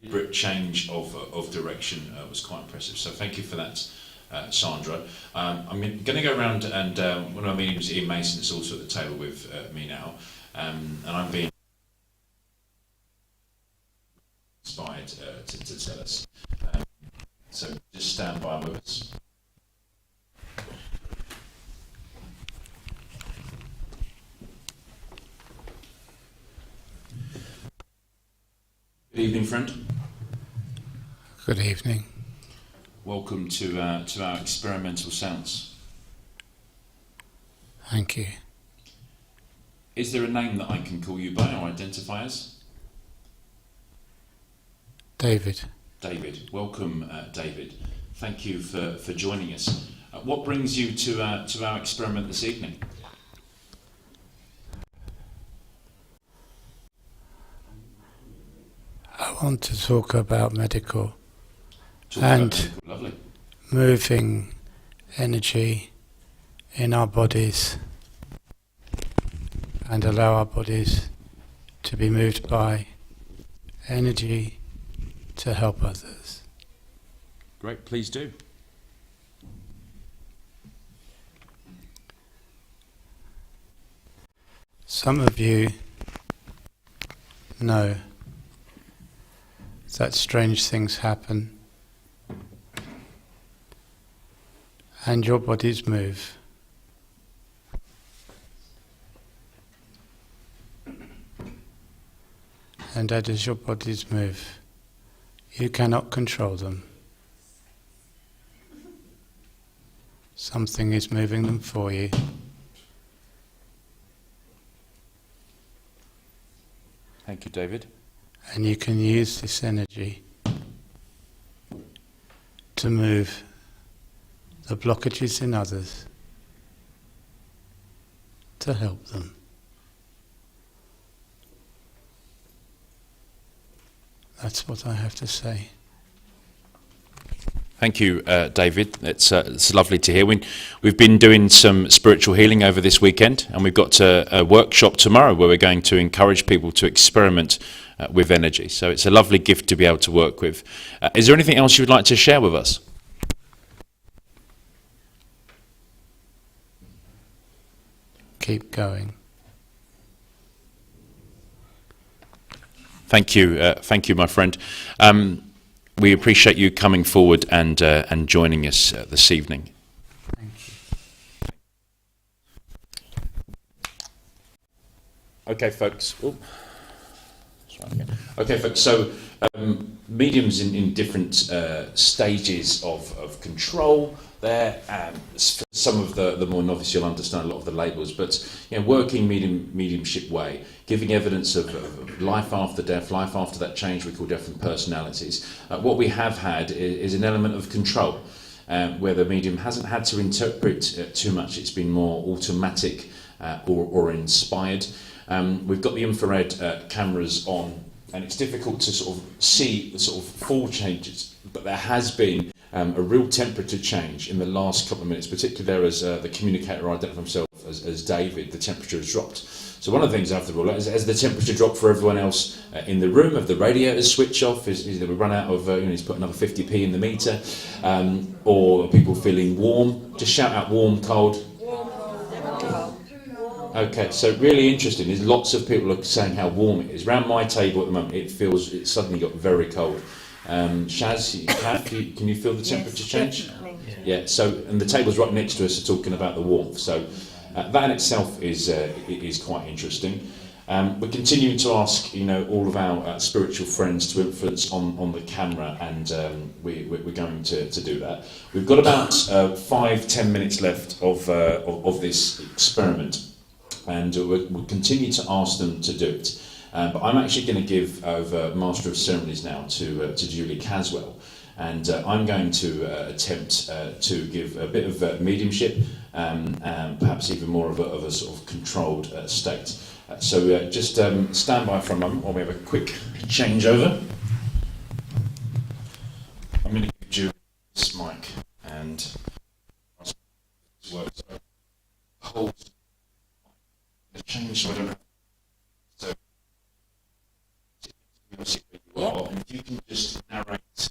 Deliberate change of direction was quite impressive. So thank you for that, Sandra. I'm going to go around, and one of our mediums, Ian Mason, is also at the table with me now, and I'm being inspired to tell us. So just stand by with us. Good evening, friend. Good evening. Welcome to our experimental seance. Thank you. Is there a name that I can call you by or identify as? David. David. Welcome, David. Thank you for joining us. What brings you to our experiment this evening? I want to talk about medical Lovely. moving energy in our bodies, and allow our bodies to be moved by energy to help others. Great, please do. Some of you know that strange things happen and your bodies move. And as your bodies move, you cannot control them. Something is moving them for you. Thank you, David. And you can use this energy to move the blockages in others, to help them. That's what I have to say. Thank you, David. It's lovely to hear. We've been doing some spiritual healing over this weekend, and we've got a workshop tomorrow where we're going to encourage people to experiment with energy. So it's a lovely gift to be able to work with. Is there anything else you would like to share with us? Keep going. Thank you, my friend. We appreciate you coming forward and joining us this evening. Thank you. Okay, folks. Okay, folks. So mediums in different stages of control. There, some of the more novice, you'll understand a lot of the labels, but working mediumship way, giving evidence of life after death, life after that change we call different personalities. What we have had is an element of control, where the medium hasn't had to interpret too much. It's been more automatic or inspired. We've got the infrared cameras on, and it's difficult to sort of see the sort of full changes, but there has been a real temperature change in the last couple of minutes, particularly there as the communicator identified himself as David, the temperature has dropped. So one of the things I have to rule out is, has the temperature dropped for everyone else in the room? Have the radiators switch off? Is we run out of, he's put another 50p in the meter? Or are people feeling warm? Just shout out warm, cold. Okay, so really interesting. There's lots of people are saying how warm it is. Around my table at the moment, it's suddenly got very cold. Shaz, can you feel the temperature change? Definitely. Yeah. So, and the tables right next to us are talking about the warmth. So, that in itself is quite interesting. We're continuing to ask, all of our spiritual friends to influence on the camera, and we're going to do that. We've got about 5-10 minutes left of this experiment, and we'll continue to ask them to do it. But I'm actually going to give over Master of Ceremonies now to Julie Caswell, and I'm going to attempt to give a bit of mediumship, and perhaps even more of a sort of controlled state. So just stand by for a moment while we have a quick changeover. I'm going to give Julie this mic and hold the change so I don't have. So you are, and if you can just narrate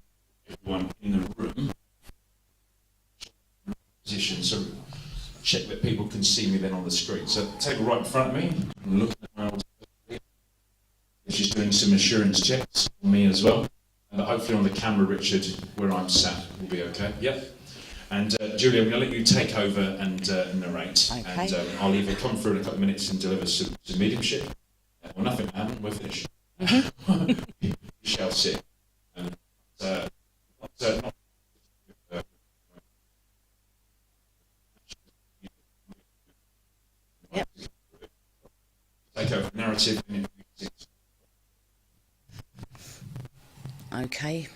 everyone in the room position, so check that people can see me then on the screen. So the table right in front of me, I'm looking around. She's doing some assurance checks on me as well, and hopefully on the camera, Richard, where I'm sat, will be okay. Yep. And Julie, I'm going to let you take over and narrate, Okay. and I'll either come through in a couple of minutes and deliver some mediumship, or nothing will happen. We're finished. You shall sit. And, not Yep. Take over narrative. Okay.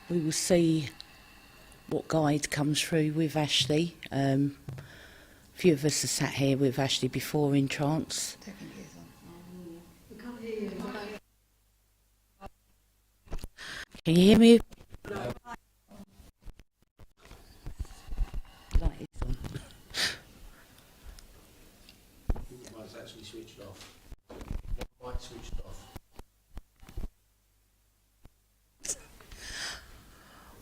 We will see what guide comes through with Ashley. A few of us have sat here with Ashley before in trance. Can you hear me? Light is on. Mic's actually switched off. Mic switched off.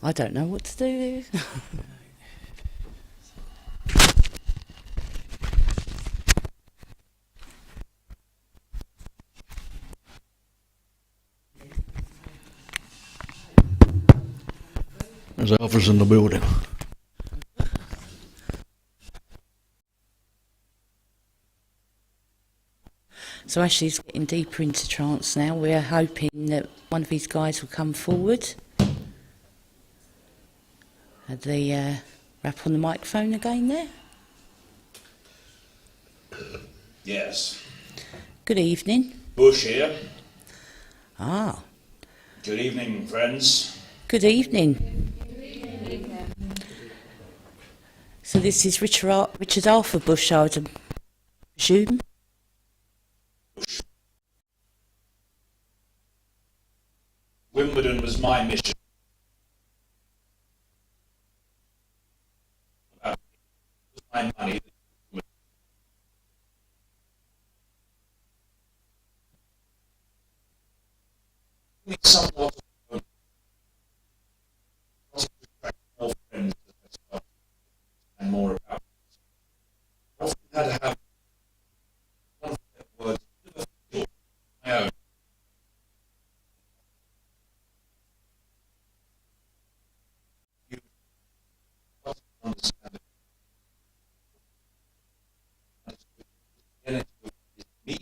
I don't know what to do. There's Alpha's in the building. So Ashley's getting deeper into trance now. We're hoping that one of his guys will come forward. Had the rap on the microphone again there. Yes. Good evening. Bush here. Ah, Good evening, friends. good evening. So this is Richard Arthur Bush, I would presume. Wimbledon was my mission. My money. Somewhat more friends and more about. I often had to have one word my own. You understand it. Me.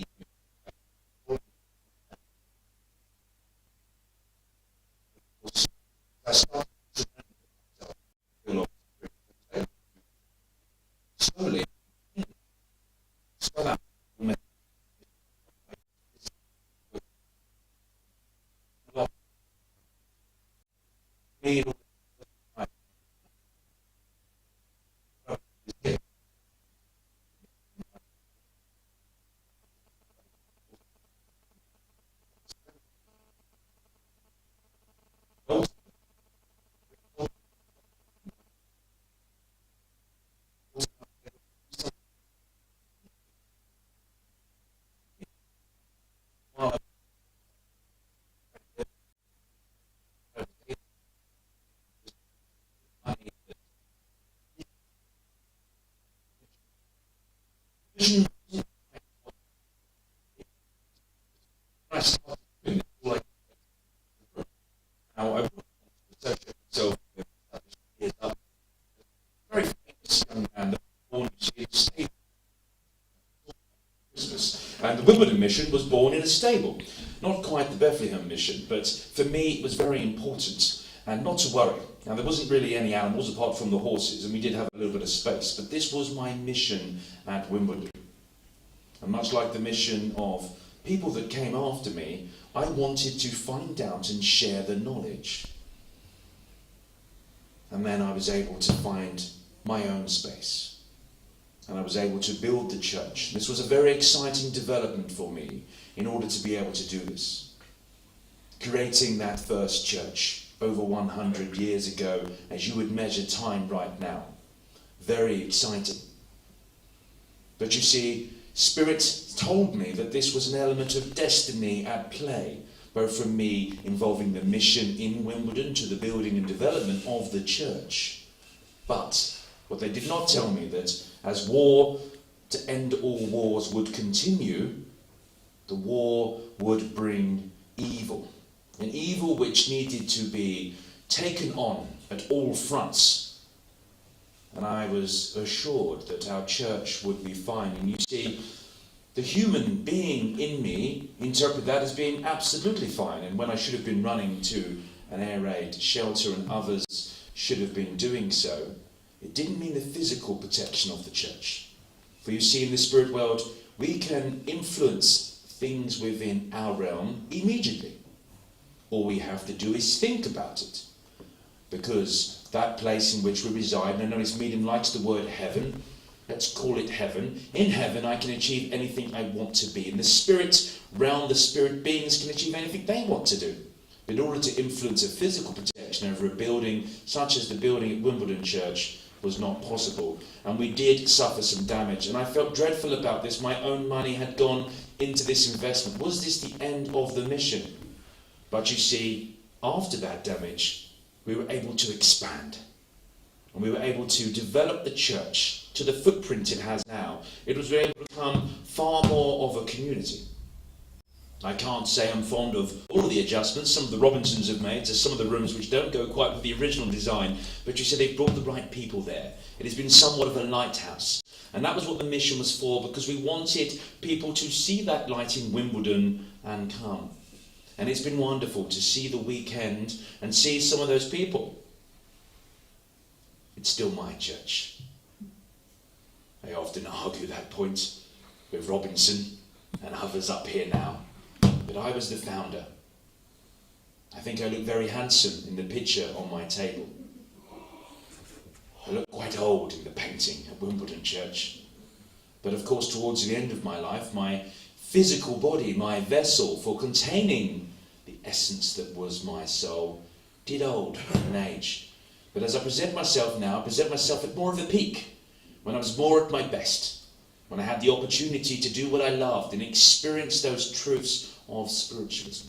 vision I started doing this, like, now I wouldn't associate myself with years up. Very famous young man that was born in a stable. Christmas. And the Wimbledon mission was born in a stable. Not quite the Bethlehem mission, but for me it was very important. And not to worry. Now there wasn't really any animals apart from the horses, and we did have a little bit of space, but this was my mission at Wimbledon. And much like the mission of people that came after me, I wanted to find out and share the knowledge. And then I was able to find my own space. And I was able to build the church. This was a very exciting development for me in order to be able to do this. Creating that first church over 100 years ago, as you would measure time right now. Very exciting. But you see, Spirit told me that this was an element of destiny at play, both from me involving the mission in Wimbledon to the building and development of the church. But what they did not tell me that as war to end all wars would continue, the war would bring evil. An evil which needed to be taken on at all fronts. And I was assured that our church would be fine. And you see, the human being in me interpreted that as being absolutely fine. And when I should have been running to an air raid shelter and others should have been doing so, it didn't mean the physical protection of the church. For you see, in the spirit world, we can influence things within our realm immediately. All we have to do is think about it. Because that place in which we reside, and I know this medium likes the word heaven, let's call it heaven. In heaven I can achieve anything I want to be. In the spirit realm, the spirit beings can achieve anything they want to do. But in order to influence a physical protection over a building, such as the building at Wimbledon Church, was not possible. And we did suffer some damage. And I felt dreadful about this. My own money had gone into this investment. Was this the end of the mission? But you see, after that damage, we were able to expand. And we were able to develop the church to the footprint it has now. It was able to become far more of a community. I can't say I'm fond of all of the adjustments some of the Robinsons have made to some of the rooms which don't go quite with the original design, but you said they've brought the right people there. It has been somewhat of a lighthouse. And that was what the mission was for, because we wanted people to see that light in Wimbledon and come. And it's been wonderful to see the weekend and see some of those people. It's still my church. I often argue that point with Robinson and others up here now. But I was the founder. I think I look very handsome in the picture on my table. I look quite old in the painting at Wimbledon Church. But of course, towards the end of my life, my physical body, my vessel for containing the essence that was my soul, did old in age. But as I present myself now, I present myself at more of a peak, when I was more at my best, when I had the opportunity to do what I loved and experience those truths of spiritualism.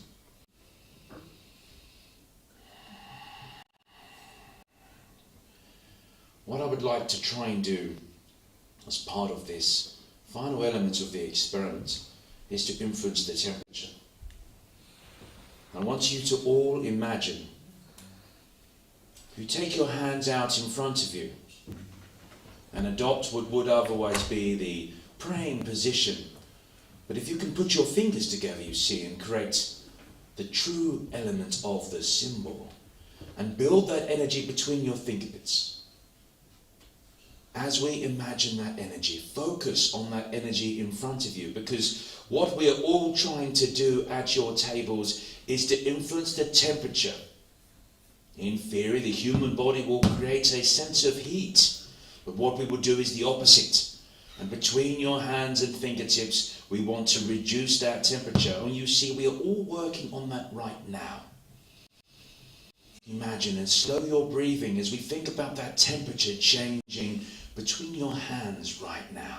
What I would like to try and do as part of this final element of the experiment is to influence the temperature. I want you to all imagine, you take your hands out in front of you and adopt what would otherwise be the praying position. But if you can put your fingers together, you see, and create the true element of the symbol and build that energy between your fingertips. As we imagine that energy, focus on that energy in front of you, because what we are all trying to do at your tables is to influence the temperature. In theory, the human body will create a sense of heat, but what we will do is the opposite. And between your hands and fingertips, we want to reduce that temperature. And you see, we are all working on that right now. Imagine and slow your breathing as we think about that temperature changing between your hands right now.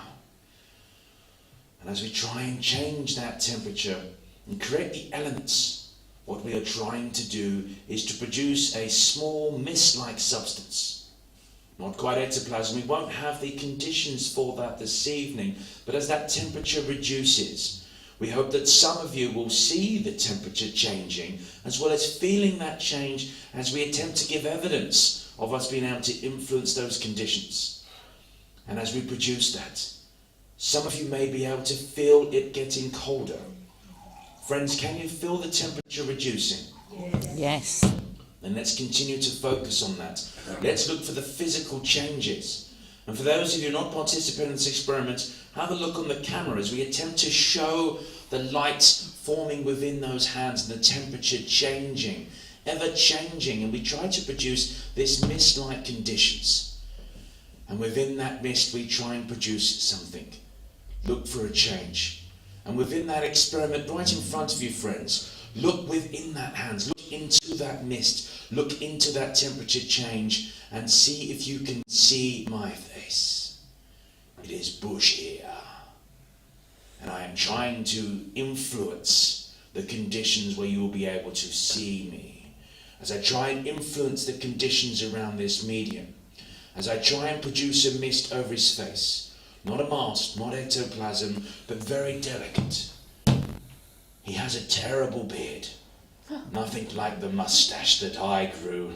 And as we try and change that temperature and create the elements, what we are trying to do is to produce a small mist-like substance. not quite ectoplasm. We won't have the conditions for that this evening, but as that temperature reduces, we hope that some of you will see the temperature changing, as well as feeling that change as we attempt to give evidence of us being able to influence those conditions. And as we produce that, some of you may be able to feel it getting colder. Friends, can you feel the temperature reducing? Yes. And let's continue to focus on that. Let's look for the physical changes. And for those of you not participating in this experiment, have a look on the camera as we attempt to show the light forming within those hands and the temperature changing, ever changing. And we try to produce this mist-like conditions. And within that mist, we try and produce something. Look for a change. And within that experiment, right in front of you, friends, look within that hands, look into that mist, look into that temperature change, and see if you can see my face. It is Bush here. And I am trying to influence the conditions where you will be able to see me. As I try and influence the conditions around this medium, as I try and produce a mist over his face, not a mask, not ectoplasm, but very delicate. He has a terrible beard, nothing like the mustache that I grew.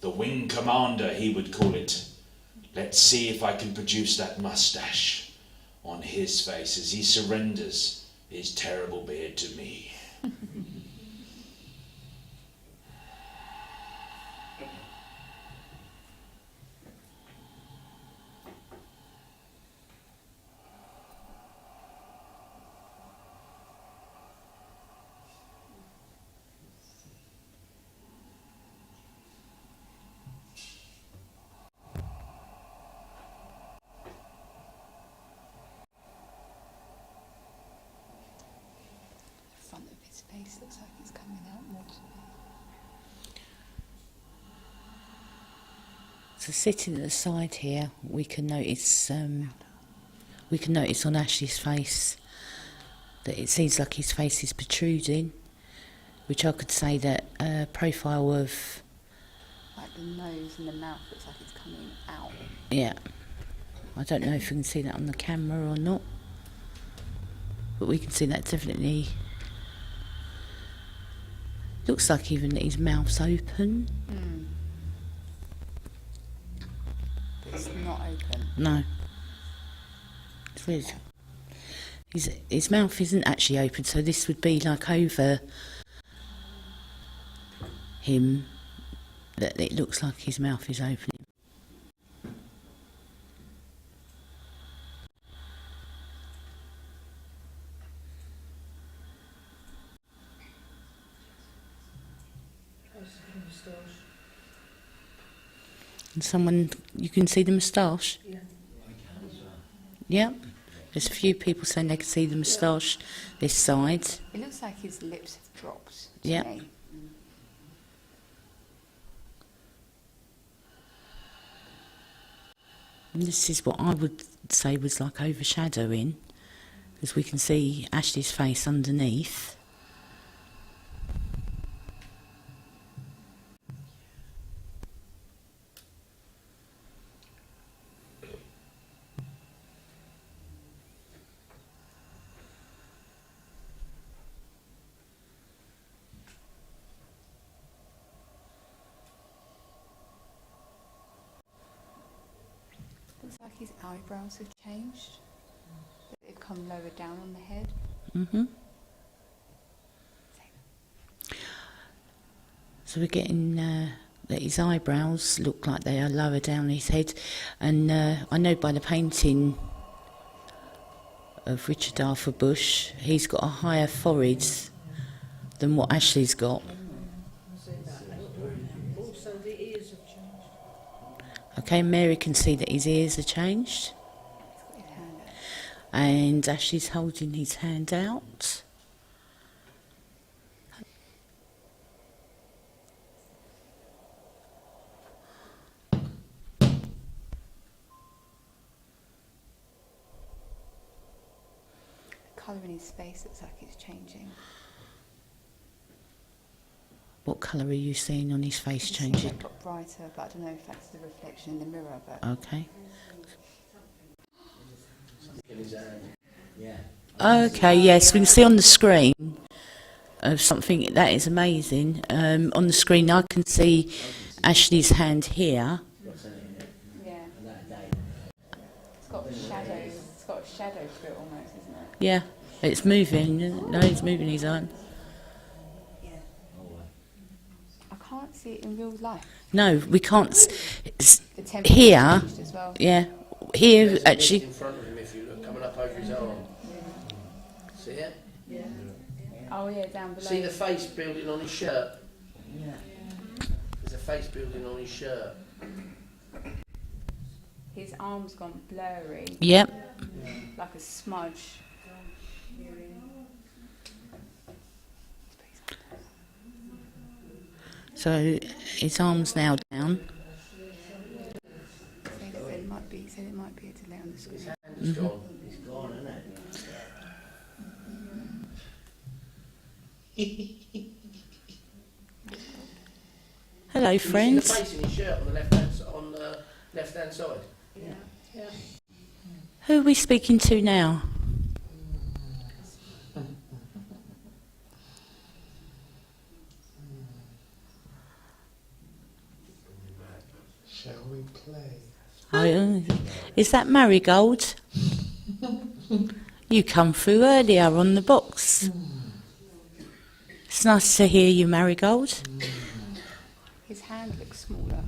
The Wing Commander, he would call it. Let's see if I can produce that mustache on his face as he surrenders his terrible beard to me. Front of his face looks like it's coming out more. So sitting at the side here, we can notice on Ashley's face that it seems like his face is protruding, which I could say that a profile of, Like the nose and the mouth looks like it's coming out. yeah, I don't know if you can see that on the camera or not, but we can see that definitely. Looks like even that his mouth's open. But it's not open. No. It's weird. His mouth isn't actually open, so this would be like over him, that it looks like his mouth is open. And someone, you can see the moustache? Yeah. There's a few people saying they can see the moustache this side. It looks like his lips have dropped to Yeah. me. And this is what I would say was like overshadowing, because we can see Ashley's face underneath. Looks like his eyebrows have changed. They've come lower down on the head. Mhm. So we're getting that his eyebrows look like they are lower down his head, and I know by the painting of Richard Arthur Bush, he's got a higher forehead than what Ashley's got. Also, the ears have changed. Okay, Mary can see that his ears are changed, He's got his hand out. and Ashley's holding his hand out. The colour in his face looks like it's changing. What colour are you seeing on his face It changing? got brighter, but I don't know if that's the reflection in the mirror. But Okay. Okay, yes, we can see on the screen something that is amazing. On the screen, I can see Ashley's hand here. yeah, it's got a shadow. It's got a shadow to it almost, isn't it? Yeah, it's moving. No, he's moving his arm. I can't see it in real life. No, we can't. The temperature Here, changed as well. yeah, here actually. In front of him, if you look, coming up over his arm. See it? Oh yeah, down below. See the face building on his shirt? Yeah. There's a face building on his shirt. His arm's gone blurry, Yep. like a smudge. So his arm's now down. It might be. So it might be a delay on the screen. It's gone. It's gone, isn't it? Hello, Can you friends. see the face in his shirt on the left hand side? Yeah. Who are we speaking to now? Shall we play? Is that Marigold? You come through earlier on the box. It's nice to hear you, Marigold. His hand looks smaller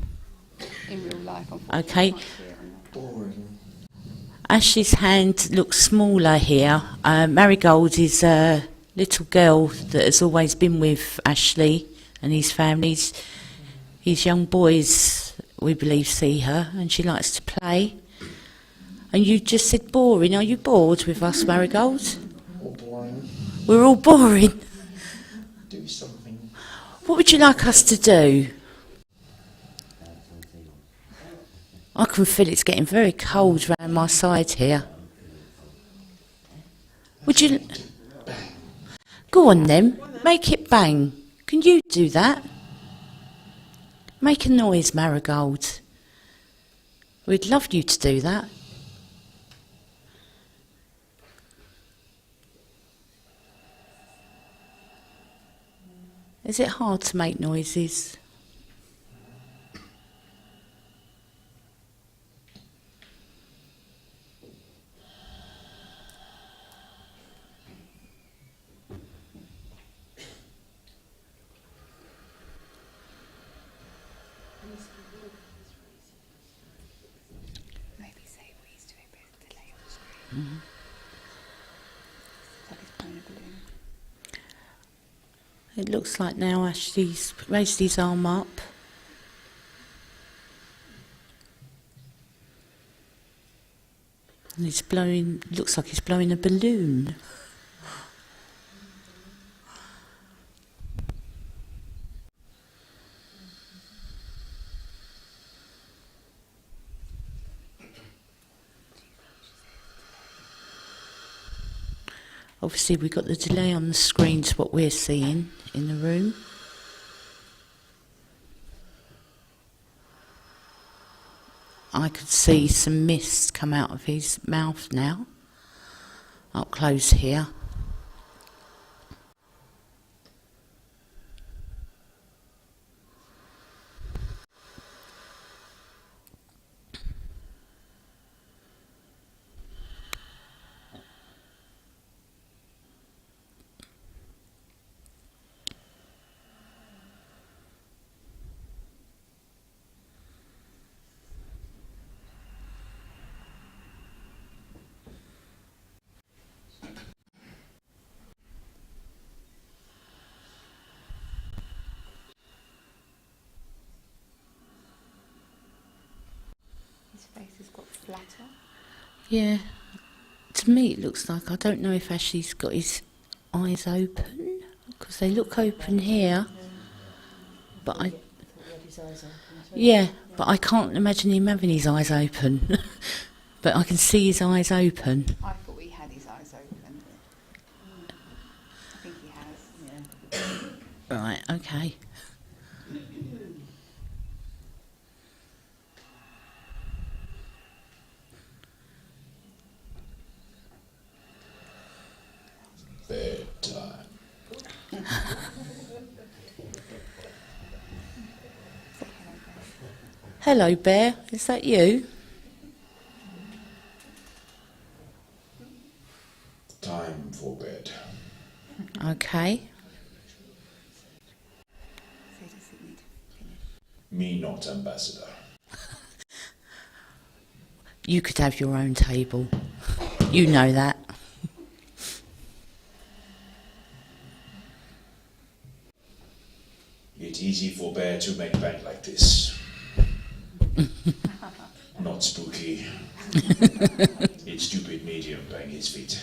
in real life. Okay. I can't see it on there. Ashley's hand looks smaller here. Marigold is a little girl that has always been with Ashley and his family. His young boys, we believe, see her and she likes to play. And you just said boring. Are you bored with us, Marigold? All boring. We're all boring. Do something. What would you like us to do? I can feel it's getting very cold round my side here. Would you... Go on then, make it bang. Can you do that? Make a noise, Marigold. We'd love you to do that. Is it hard to make noises? Maybe say what he's doing, but it's a delay on the screen. It's like he's blowing a balloon. It looks like now Ashley's raised his arm up. And he's blowing, looks like he's blowing a balloon. Obviously we've got the delay on the screen to what we're seeing in the room. I could see some mist come out of his mouth now, up close here. His face has got flatter. Yeah, to me it looks like, I don't know if Ashley's got his eyes open, because they look open here, but yeah, but I can't imagine him having his eyes open, but I can see his eyes open. I thought he had his eyes open. I think he has. Right, okay. Hello, Bear. Is that you? Time for bed. Okay. Me not ambassador. You could have your own table. You know that. It's easy for Bear to make bang like this. Not spooky. It's stupid medium bang his feet.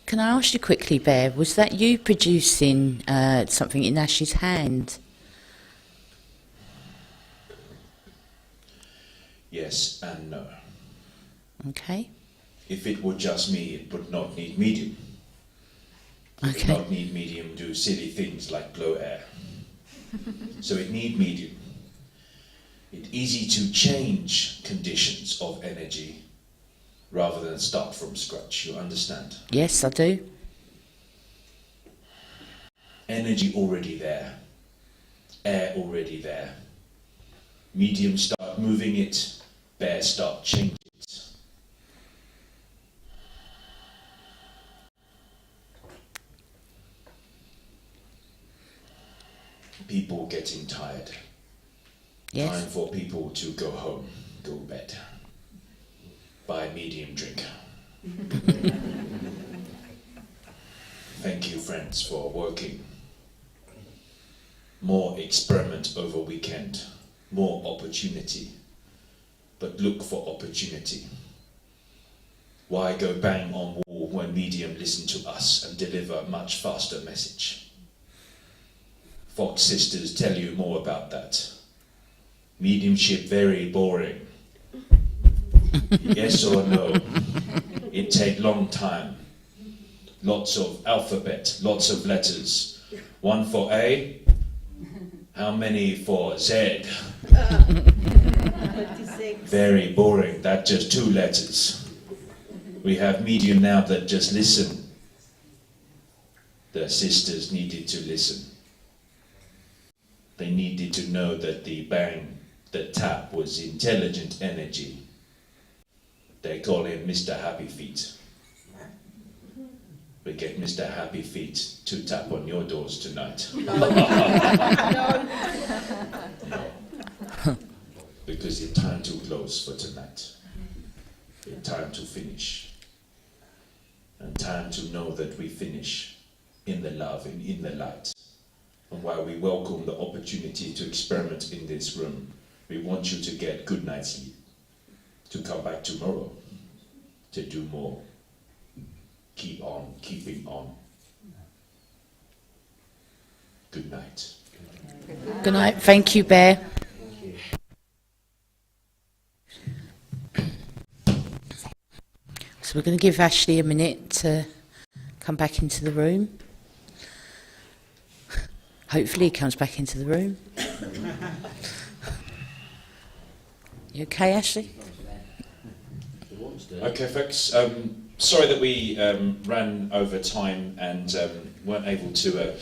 Can I ask you quickly, Bear, was that you producing something in Ash's hand? Yes and no. Okay. If it were just me, it would not need medium. It Okay. would not need medium do silly things like blow air. So it need medium. It's easy to change conditions of energy rather than start from scratch. You understand? Yes, I do. Energy already there. Air already there. Medium start moving it. Bear start changing it. People getting tired. Yes. Time for people to go home, go bed. Buy medium drink. Thank you, friends, for working. More experiment over weekend. More opportunity. But look for opportunity. Why go bang on wall when medium listen to us and deliver much faster message? Fox sisters tell you more about that. Mediumship very boring. Yes or no? It take long time. Lots of alphabet, lots of letters. One for A. How many for Z? 26. Very boring. That just 2 letters. We have medium now that just listen. The sisters needed to listen. They needed to know that the bang, the tap was intelligent energy. They call him Mr. Happy Feet. We get Mr. Happy Feet to tap on your doors tonight. Because it's time to close for tonight. It's time to finish. And time to know that we finish in the love and in the light. And while we welcome the opportunity to experiment in this room, we want you to get good night's sleep, to come back tomorrow, to do more. Keep on, keeping on. Good night. Good night. Thank you, Bear. So we're going to give Ashley a minute to come back into the room. Hopefully he comes back into the room. You okay, Ashley? Okay, folks. Sorry that we ran over time and weren't able to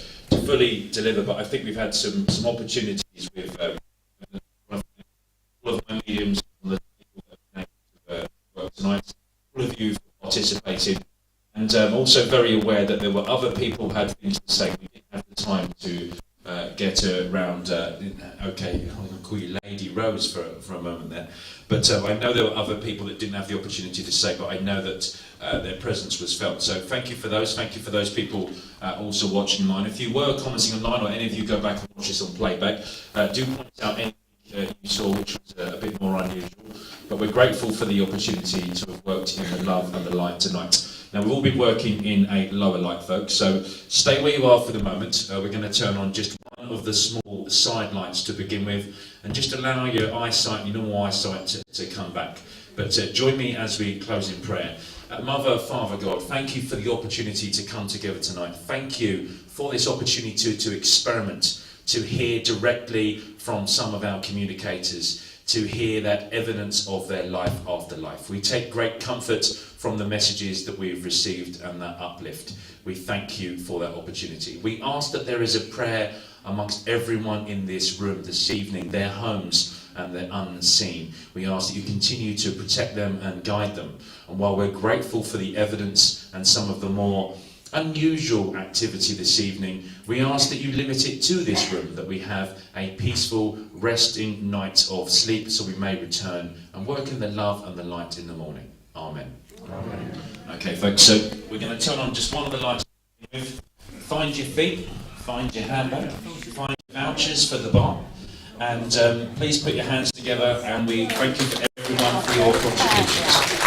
fully deliver, but I think we've had some opportunities with all of my mediums on the work tonight. All of you for participating, and also very aware that there were other people who had things to say. We didn't have the time to get around. Okay, I'm going to call you Lady Rose for a moment there. But I know there were other people that didn't have the opportunity to say, but I know that their presence was felt. So thank you for those. Thank you for those people also watching online. If you were commenting online, or any of you go back and watch this on playback, do point out anything you saw which was a bit more unusual. But we're grateful for the opportunity to have worked in the love and the light tonight. Now, we've all been working in a lower light, folks, so stay where you are for the moment. We're going to turn on just one of the small side lights to begin with, and just allow your eyesight, your normal eyesight, to come back. But join me as we close in prayer. Mother, Father, God, thank you for the opportunity to come together tonight. Thank you for this opportunity to experiment, to hear directly from some of our communicators, to hear that evidence of their life after life. We take great comfort from the messages that we've received and that uplift. We thank you for that opportunity. We ask that there is a prayer amongst everyone in this room this evening, their homes and their unseen. We ask that you continue to protect them and guide them. And while we're grateful for the evidence and some of the more unusual activity this evening, we ask that you limit it to this room, that we have a peaceful, resting night of sleep so we may return and work in the love and the light in the morning. Amen. Amen. Okay, folks, so we're going to turn on just one of the lights. Find your feet, find your handbag, find your vouchers for the bar, and please put your hands together, and we thank you for everyone for your contributions.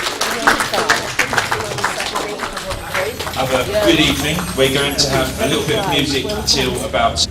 Have a good evening. We're going to have a little bit of music until about